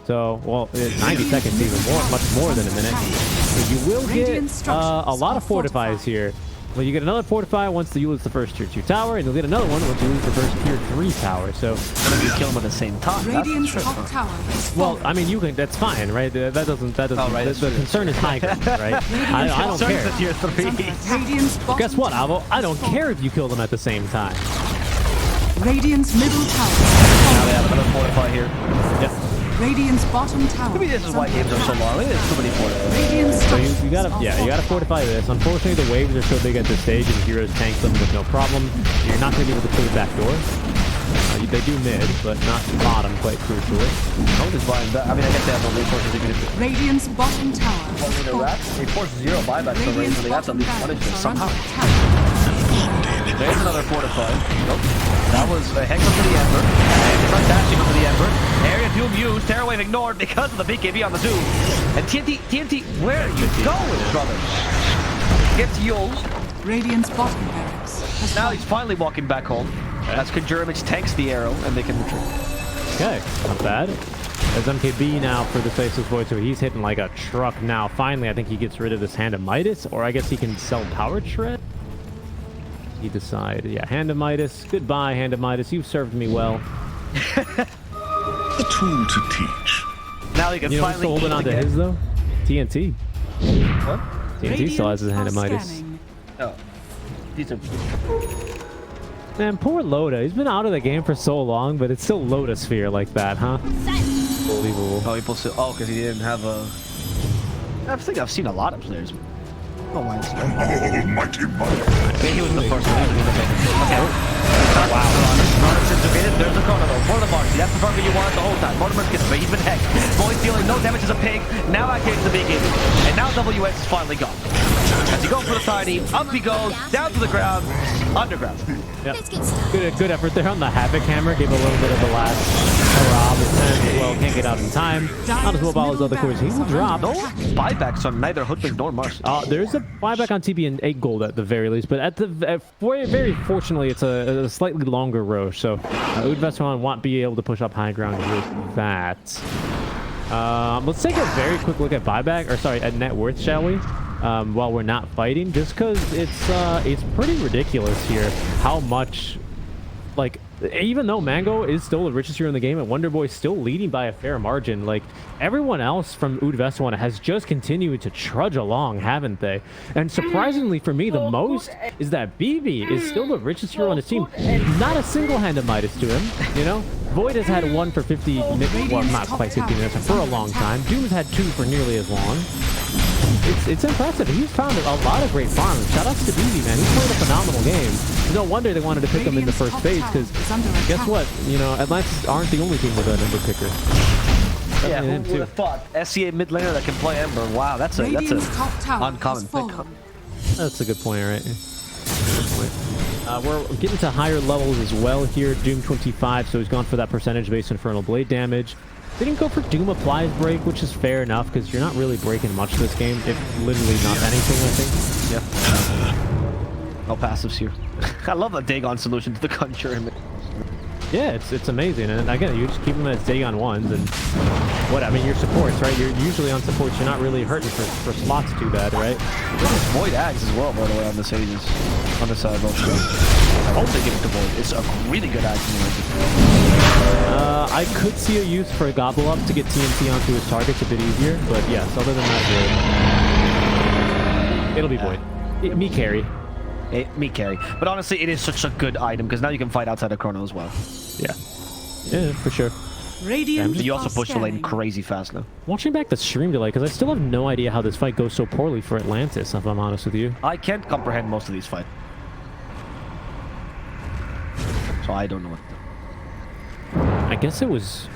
So, well, 90 seconds even more, much more than a minute. So you will get a lot of fortifies here. Well, you get another fortify once you lose the first tier 2 tower, and you'll get another one once you lose the first tier 3 tower. So, and you kill them at the same time. Radiant's top tower. Well, I mean, you can. That's fine, right? That doesn't. Oh, right, the concern is high ground, right? I don't care. Tier 3. Well, guess what, Avo? I don't care if you kill them at the same time. Radiant's middle tower. Now they have another fortify here. Yep. Radiant's bottom tower. Maybe this is why games are so long. I think there's too many fortifies. Radiant's So you gotta fortify this. Unfortunately, the waves are so big at this stage, and the heroes tank them with no problem. You're not gonna be able to clear back door. They do mid, but not bottom quite crucially. Hope is buying back. I mean, I guess they have no resources even if Radiant's bottom tower. they force 0 buyback, so they have to at least punish them somehow. There's another fortify. Nope. That was a hex up to the Ember. And it's not dashing up to the Ember. Area Doom used. Terror Wave ignored because of the BKB on the Doom. And TNT, where are you going, brother? Gets Yules. Radiant's bottom barracks. Now he's finally walking back home. As Conjure Image tanks the arrow, and they can retreat. Okay, not bad. There's MKB now for the Faceless Void, so he's hitting like a truck now. Finally, I think he gets rid of this Hand of Midas, or I guess he can sell Power Shred? He decided. Yeah, Hand of Midas. Goodbye, Hand of Midas. You've served me well. A tool to teach. Now he can You know who's finally still holding on to his, though? TNT. What? TNT still has his Hand of Midas. Oh. These are... Man, poor Loda. He's been out of the game for so long, but it's still Loda Sphere like that, huh? Unbelievable. Oh, because he didn't have a... I think I've seen a lot of players. Oh my God. Almighty mother. Okay, he was the first one. Okay. Wow. There's a Chrono though. For the Marcy. That's the target you wanted the whole time. Mortimer's gets him, but he's been hecked. Void dealing no damage as a pig. Now activates the BKB. And now WX is finally gone. As he goes for the tiny, up he goes, down to the ground, underground. Yep. Good effort there on the Havoc Hammer. Gave a little bit of the last hurrah, but then, well, can't get out in time. Not as well by his other cores. He will drop. No buybacks on neither Hoodwink nor Mars. There's a buyback on TB and 8 gold at the very least, but very fortunately, it's a slightly longer row, so Vessuwan won't be able to push up high ground with that. Let's take a very quick look at buyback, or sorry, at net worth, shall we? While we're not fighting, just because it's pretty ridiculous here how much, like, even though Mango is still the richest hero in the game and Wonder Boy's still leading by a fair margin, like, everyone else from Vessuwan has just continued to trudge along, haven't they? And surprisingly for me, the most is that BB is still the richest hero on his team. Not a single Hand of Midas to him, you know? Void has had 1 for 50 minutes, well, not quite 50 minutes, for a long time. Doom's had 2 for nearly as long. It's impressive. He's found a lot of great farms. Shout outs to BB, man. He's played a phenomenal game. No wonder they wanted to pick him in the first phase, because guess what? You know, Atlantis aren't the only team with an Ember picker. Yeah, who would have thought? SCA mid laner that can play Ember. Wow, that's a uncommon pick. That's a good point, right? Good point. We're getting to higher levels as well here. Doom 25, so he's gone for that percentage-based Infernal Blade damage. They didn't go for Doom Applies break, which is fair enough, because you're not really breaking much this game, if literally not anything, I think. Yeah. No passives here. I love a Dagon solution to the Conjure. Yeah, it's amazing, and again, you just keep them as Dagon 1s, and what, I mean, your supports, right? You're usually on supports, you're not really hurting for slots too bad, right? There's Void Axe as well, by the way, on this Aegis. On this side, I hope they give it to Void. It's a really good axe in the Aegis. I could see a use for a Gobble Up to get TNT onto his targets a bit easier, but yes, other than that, it'll be Void. Me carry. Me carry. But honestly, it is such a good item, because now you can fight outside of Chrono as well. Yeah. Yeah, for sure. Radiant You also push the lane scanning. crazy fast now. Watching back the stream delay, because I still have no idea how this fight goes so poorly for Atlantis, if I'm honest with you. I can't comprehend most of these fights. So I don't know what to do. I guess it was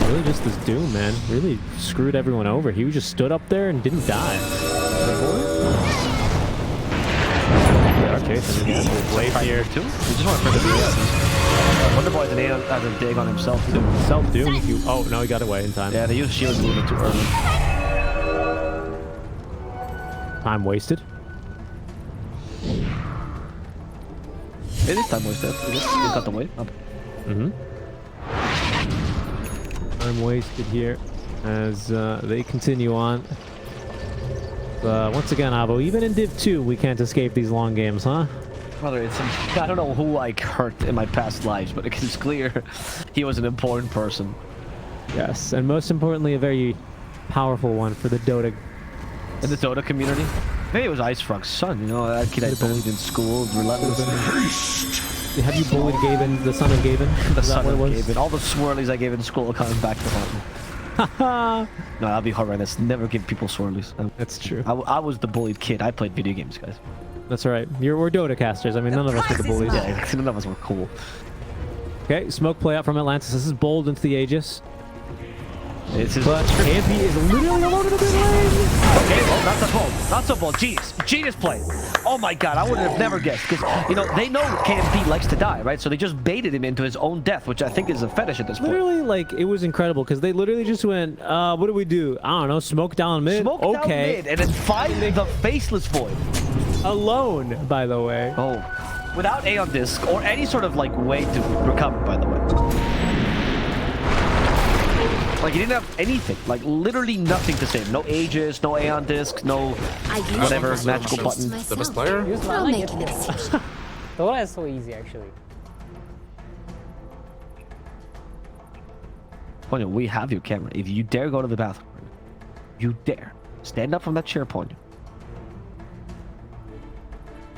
really just this Doom, man. Really screwed everyone over. He just stood up there and didn't die. Okay, so he has Blade here too. He just want to bring the Wonder Boy has a dig on himself too. Self-Doom. Oh, no, he got away in time. Yeah, they used shields a little bit too early. Time wasted. It is time wasted. He got the way up. Time wasted here as they continue on. Once again, Avo, even in Div 2, we can't escape these long games, huh? Brother, I don't know who I hurt in my past lives, but it's clear he was an important person. Yes, and most importantly, a very powerful one for the Dota. In the Dota community? Maybe it was Ice Frog's son, you know, that kid I bullied in school, relentlessly. Have you bullied Gaben, the son of Gaben? The son of Gaben. All the swirlies I gave in school coming back to haunt me. No, that'd be horrendous. Never give people swirlies. That's true. I was the bullied kid. I played video games, guys. That's right. We're Dota casters. I mean, none of us were the bullies. Yeah, none of us were cool. Okay, smoke play out from Atlantis. This is bold into the Aegis. But Campy is literally alone in the mid lane. Okay, well, not so bold. Not so bold. Genius play. Oh my god, I would have never guessed. Because, you know, they know KMP likes to die, right? So they just baited him into his own death, which I think is a fetish at this point. Literally, like, it was incredible because they literally just went, what do we do? I don't know, smoke down mid. Smoke down mid and then find the faceless void. Alone, by the way. Oh. Without Aeon Disc or any sort of, like, way to recover, by the way. Like, he didn't have anything. Like, literally nothing to save. No Aegis, no Aeon Disc, no whatever magical button. The best player? I'll make an exception. Dota is so easy, actually. Ponyo, we have your camera. If you dare go to the bathroom, you dare. Stand up from that chair, Ponyo.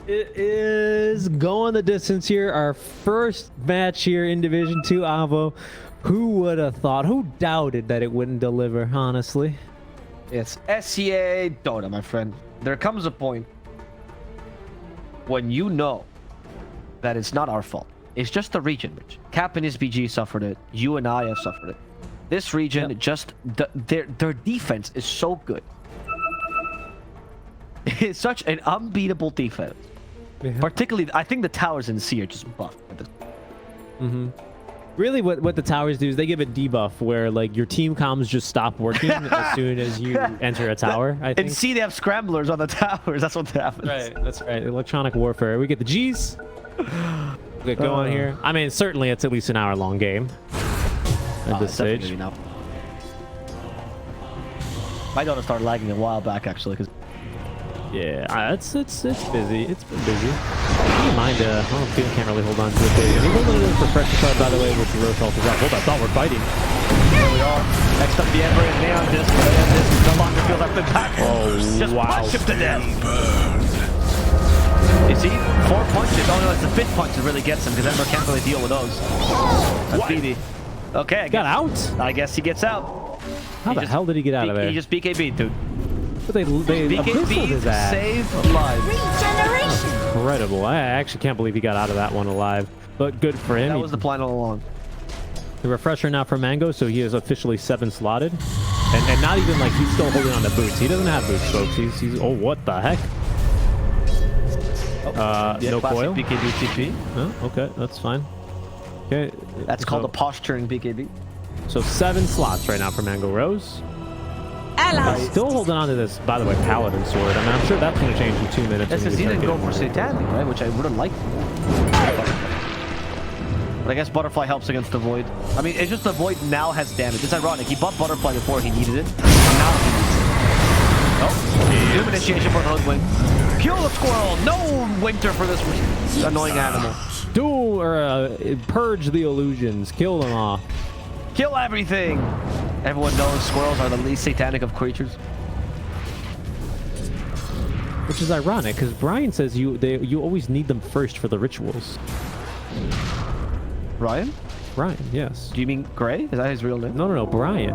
It is going the distance here. Our first match here in Division 2, Avo. Who would have thought? Who doubted that it wouldn't deliver, honestly? It's SCA Dota, my friend. There comes a point when you know that it's not our fault. It's just the region, Rich. Cap and his BG suffered it. You and I have suffered it. This region, just their defense is so good. It's such an unbeatable defense. Yeah. Particularly, I think the towers in C are just buffed at this point. Really, what the towers do is they give a debuff where, like, your team comms just stop working as soon as you enter a tower, I think. In C, they have scramblers on the towers. That's what happens. Right, that's right. Electronic warfare. We get the G's. Get going here. I mean, certainly it's at least an hour-long game at this stage. My Dota started lagging a while back, actually, because... Yeah, it's busy. It's been busy. I don't mind. Can't really hold on to it. We're holding it in for pressure card, by the way, with the road health is up. Hold on, I thought we're fighting. Here we are. Next up, the Ember and Neon Disc. But Neon Disc no longer feels like impactful. Oh, just wow. punch him to death. You see, 4 punches. Oh no, it's the 5th punch that really gets him because Ember can't really deal with those. That's BD. Okay, got out. I guess he gets out. How the hell did he get out of there? He just BKB'd, dude. But they BKB his ass. Save lives. Regeneration. Incredible. I actually can't believe he got out of that one alive. But good for him. That was the plan all along. The refresher now for Mango, so he is officially 7 slotted. And not even like he's still holding on to boots. He doesn't have boots, folks. He's oh, what the heck? No coil. BKB TP. Oh, okay, that's fine. Okay. That's called a posturing BKB. So 7 slots right now for Mango Rose. Allies. Still holding on to this, by the way, Paladin Sword. I mean, I'm sure that's going to change in 2 minutes. That's because he didn't go for Satanic, right? Which I would have liked. But I guess Butterfly helps against the Void. I mean, it's just the Void now has damage. It's ironic. He bought Butterfly before he needed it. Now he needs it. Oh, Doom initiation for the Hoodwink. Kill the squirrel. No winter for this annoying animal. Do or purge the illusions. Kill them all. Kill everything. Everyone knows squirrels are the least satanic of creatures. Which is ironic, because Brian says you always need them first for the rituals. Brian? Brian, yes. Do you mean Gray? Is that his real name? No, Brian.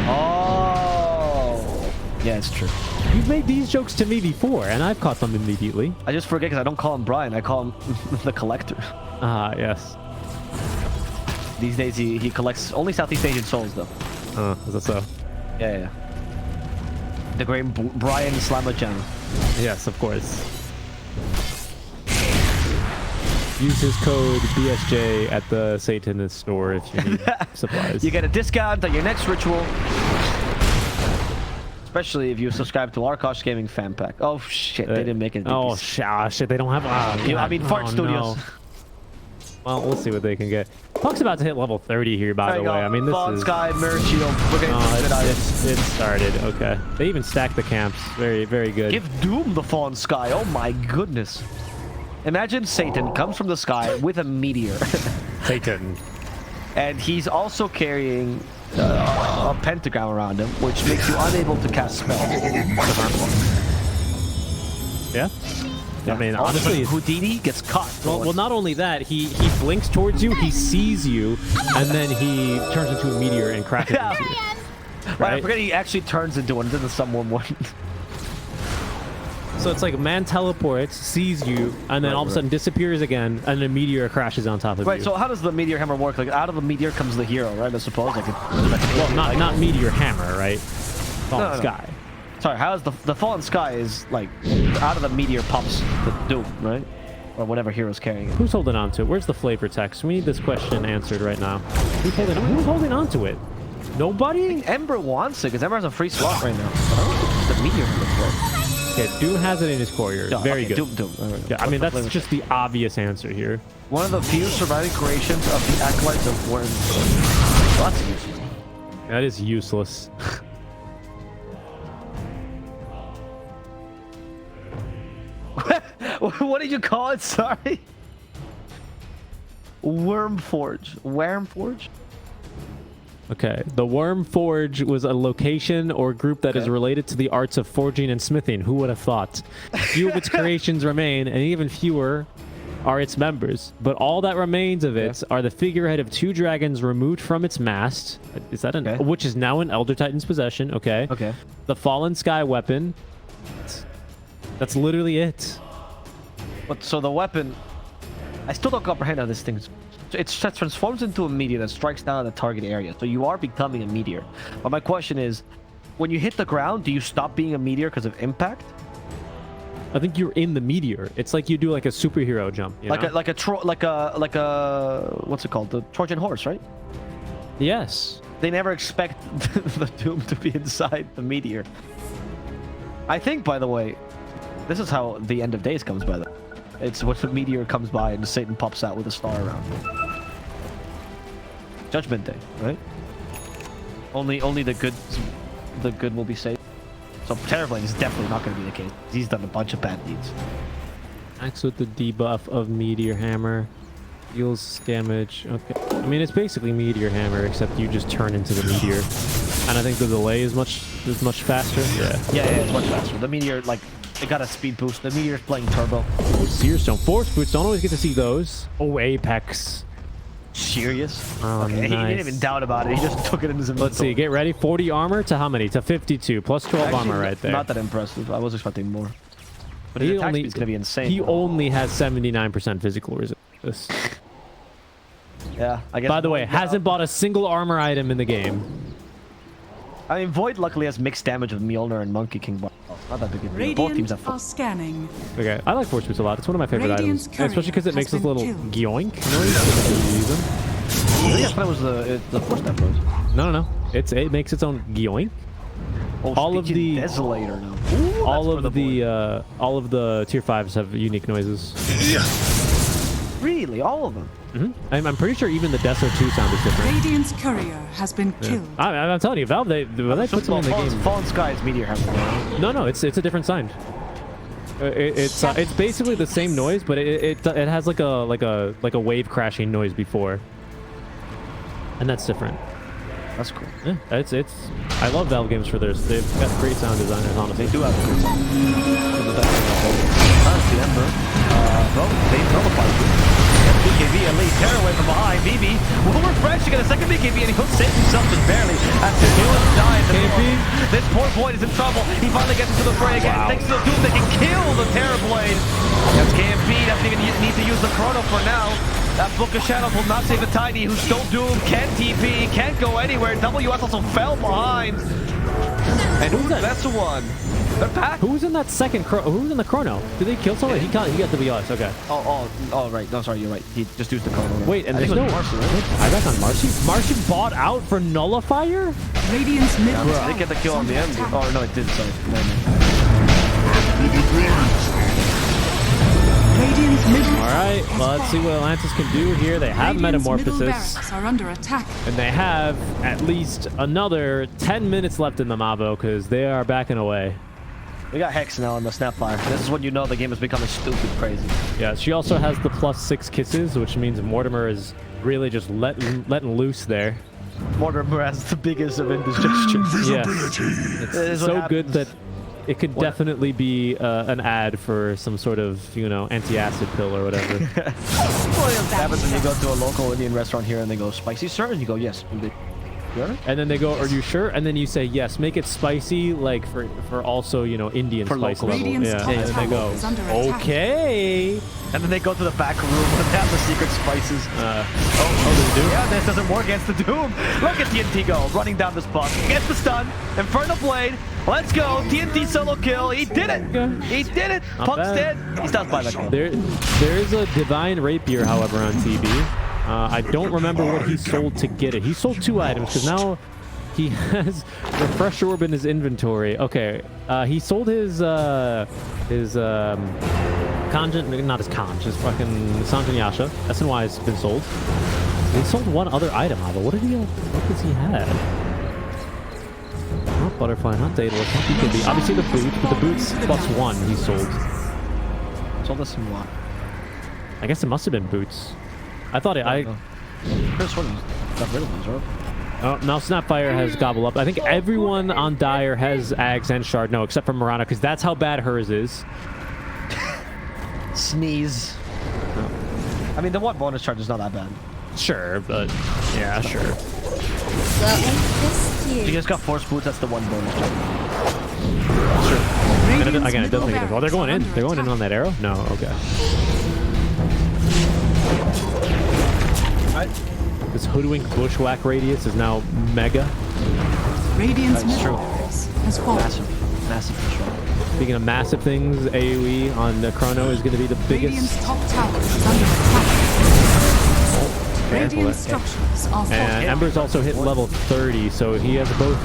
Oh. Yeah, it's true. You've made these jokes to me before, and I've caught them immediately. I just forget because I don't call him Brian. I call him the Collector. Ah, yes. These days he collects only Southeast Asian souls, though. Is that so? Yeah. The great Brian Slamachan. Yes, of course. Use his code BSJ at the Satanist store if you need supplies. You get a discount on your next ritual. Especially if you subscribe to Arkosh Gaming Fan Pack. Oh shit, they didn't make it. Oh shit, they don't have. I mean, Fart Studios. No. Well, we'll see what they can get. Puck's about to hit level 30 here, by the way. I mean, this is... Sky, Mirror Shield. We're getting good items. It started. Okay. They even stacked the camps. Very, very good. Give Doom the Fallen Sky. Oh my goodness. Imagine Satan comes from the sky with a meteor. Satan. And he's also carrying a pentagram around him, which makes you unable to cast spells. Yeah? I mean, honestly, Houdini gets caught. Well, not only that, he blinks towards you, he sees you, and then he turns into a meteor and crashes into you. Right? I forget he actually turns into one. It doesn't someone one. So it's like man teleports, sees you, and then all of a sudden disappears again, and a meteor crashes on top of you. Right. So how does the meteor hammer work? Like out of the meteor comes the hero, right? I suppose. Well, not meteor hammer, right? Fallen Sky. Sorry, how is the Fallen Sky is like out of the meteor pops the Doom, right? Or whatever hero's carrying it. Who's holding on to it? Where's the flavor text? We need this question answered right now. Who's holding on to it? Nobody? Ember wants it because Ember has a free slot right now. The meteor from the floor. Okay, Doom has it in his courier. Very good. Doom. Right. Yeah, I mean, that's just the obvious answer here. One of the few surviving creations of the Acolytes of Worms. Well, that's useless. That is useless. What did you call it? Sorry. Wormforge. Okay, the Worm Forge was a location or group that is related to the arts of forging and smithing. Who would have thought? Few of its creations remain, and even fewer are its members. But all that remains of it are the figurehead of 2 dragons removed from its mast. Is that which is now in Elder Titan's possession? Okay. The Fallen Sky weapon. That's literally it. But so the weapon, I still don't comprehend how this thing. It transforms into a meteor that strikes down at the target area. So you are becoming a meteor. But my question is, when you hit the ground, do you stop being a meteor because of impact? I think you're in the meteor. It's like you do like a superhero jump. Like a what's it called? The Trojan horse, right? Yes. They never expect the Doom to be inside the meteor. I think, by the way, this is how the end of days comes by. It's when the meteor comes by and Satan pops out with a star around him. Judgment Day, right? Only the good will be saved. So Terrorblade is definitely not going to be the case. He's done a bunch of bad deeds. Max with the debuff of Meteor Hammer. Deals damage. Okay. I mean, it's basically Meteor Hammer, except you just turn into the meteor. And I think the delay is much faster. Yeah, it's much faster. The meteor, like, it got a speed boost. The meteor's playing turbo. Oh, Searstone. Force boots. Don't always get to see those. Oh, Apex. Serious? Oh, okay, nice. He didn't even doubt about it. He just took it in his inventory. Let's see. Get ready. 40 armor to how many? To 52. Plus 12 Actually, armor right there. Not that impressive. I was expecting more. But his attack speed's going to be insane. He only has 79% physical resistance. Yeah, I guess. By the way, hasn't bought a single armor item in the game. I mean, Void luckily has mixed damage with Mjolnir and Monkey King. But not that big a deal. Both teams have are scanning. Okay, I like Force Boots a lot. It's one of my favorite items. And especially because it makes this little gyoink noise. I thought it was the four-step bros. No. It makes its own yoink. Oh, All of the desolator now. Ooh, all of the tier 5s have unique noises. Really, all of them. I'm pretty sure even the Deso 2 sound is different. Radiant's courier has been killed. I'm telling you, Valve, they put some in the game. Fallen Skies Meteor has one. No, it's a different sound. It's basically the same noise, but it has like a wave crashing noise before, and that's different. That's cool. Yeah, it's I love Valve games for theirs. They've got great sound designers, honestly. They do have a good sound. Honestly, Ember. Well, they nullified you. BKB and Lee tear away from behind. BB will refresh to get a second BKB, and he'll save himself just barely after he will die. This poor boy is in trouble. He finally gets into the fray again. Thanks to the Doom, they can kill the Terror Blade. That's KMP. Doesn't even need to use the Chrono for now. That Book of Shadows will not save the Tiny, who's still Doom, can't TP, can't go anywhere. WS also fell behind. And who's that? That's the one. They're back. Who's in that second who's in the Chrono? Did they kill someone? He got WS, okay. Oh, right. No, sorry, you're right. He just used the Chrono. Wait, and there's no Marcy, right? I back on Marcy? Marcy bought out for Nullifier? Radiant's middle They tower get the kill on the end. Oh, no, it did, sorry. Radiant's middle Alright, well, let's see what Atlantis can do here. They have Radiant's middle Metamorphosis. barracks are under attack. And they have at least another 10 minutes left in the Mavo because they are backing away. We got Hex now on the Snapfire. This is when you know the game is becoming stupid crazy. Yeah, she also has the +6 kisses, which means Mortimer is really just letting loose there. Mortimer has the biggest of indigestion. Yeah, it's so good that it could definitely be an ad for some sort of, anti-acid pill or whatever. What happens when you go to a local Indian restaurant here and they go, spicy, sir? And you go, yes. And then they go, are you sure? And then you say, yes, make it spicy, like for also, Indian For spice local. level. Radiant's top And then they tower is under go, attack. okay. And then they go to the back room and they have the secret spices. Oh, the Doom? Yeah, this doesn't work against the Doom. Look at TNT go, running down this puck. Gets the stun. Infernal Blade. Let's go. TNT solo kill. He did it. He did it. Not Punk's bad. dead. He's done by that kill. There is a Divine Rapier, however, on TB. I don't remember what he sold to get it. He sold 2 items because now he has Refresh Orb in his inventory. Okay, he sold his Kanjin, not his Kanj, his fucking Sanjin Yasha. SNY has been sold. He sold 1 other item, but what does he have? Not Butterfly, not Daedalus, not BKB. Obviously the boot, but the boots +1 he sold. Sold us some what? I guess it must have been boots. I thought Chris one got rid of those, right? Oh, now Snapfire has Gobble Up. I think everyone on Dire has Ags and Shard. No, except for Mirana, because that's how bad hers is. Sneeze. Oh. I mean, the one bonus charge is not that bad. Sure, but yeah, sure. Well, ain't this You just got Force Boots, that's the one bonus charge. Sure. Again, it doesn't make it. Oh, they're going in. They're going in on that arrow? No, okay. This hoodwink bushwhack radius is now mega. Radiant's That's middle true. barracks has fallen. Massive for sure. Speaking of massive things, AoE on the Chrono is going to be the biggest. Radiant's top tower is under attack. Radiant structures are falling. And Ember's also hit level 30, so he has both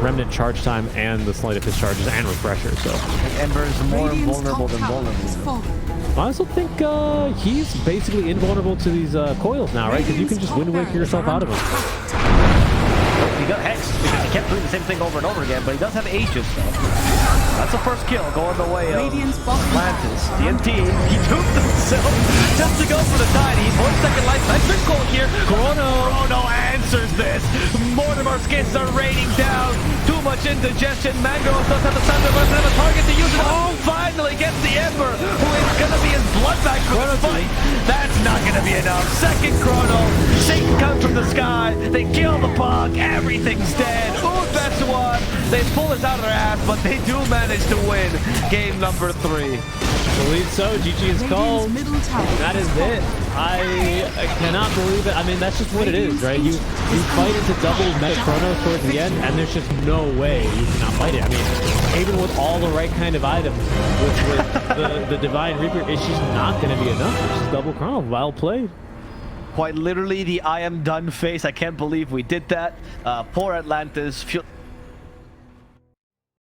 Remnant charge time and the Sleight of Fist charges and Refresher, so. Ember is more Radiant's vulnerable top than tower is vulnerable. fallen. I also think he's basically invulnerable to these coils now, right? Because you can just Wind Waker yourself out of them. He got Hex because he kept doing the same thing over and over again, but he does have Aegis, so that's the first kill going the way of Radiant's bottom Atlantis. TNT, he duped himself just to go for the Tiny. 1 second life. Nice trick goal here. Chrono answers this. Mortimer's skins are raining down. Too much indigestion. Mango does have the Thunder, doesn't have a target to use it. Oh, finally gets the Ember, who is going to be his blood back for the fight. That's not going to be enough. Second Chrono. Satan comes from the sky. They kill the puck. Everything's dead. Ooh, Vessuwan. They pull this out of their ass, but they do manage to win game number 3. I believe so. GG is called. Radiant's middle tower That is it. I cannot believe it. I mean, that's just what it is, right? You fight into double Meta Chrono towards the end, and there's just no way you cannot fight it. I mean, even with all the right kind of items, with the Divine Reaper, it's just not going to be enough. It's just double Chrono. Well played. Quite literally the I am done face. I can't believe we did that. Poor Atlantis.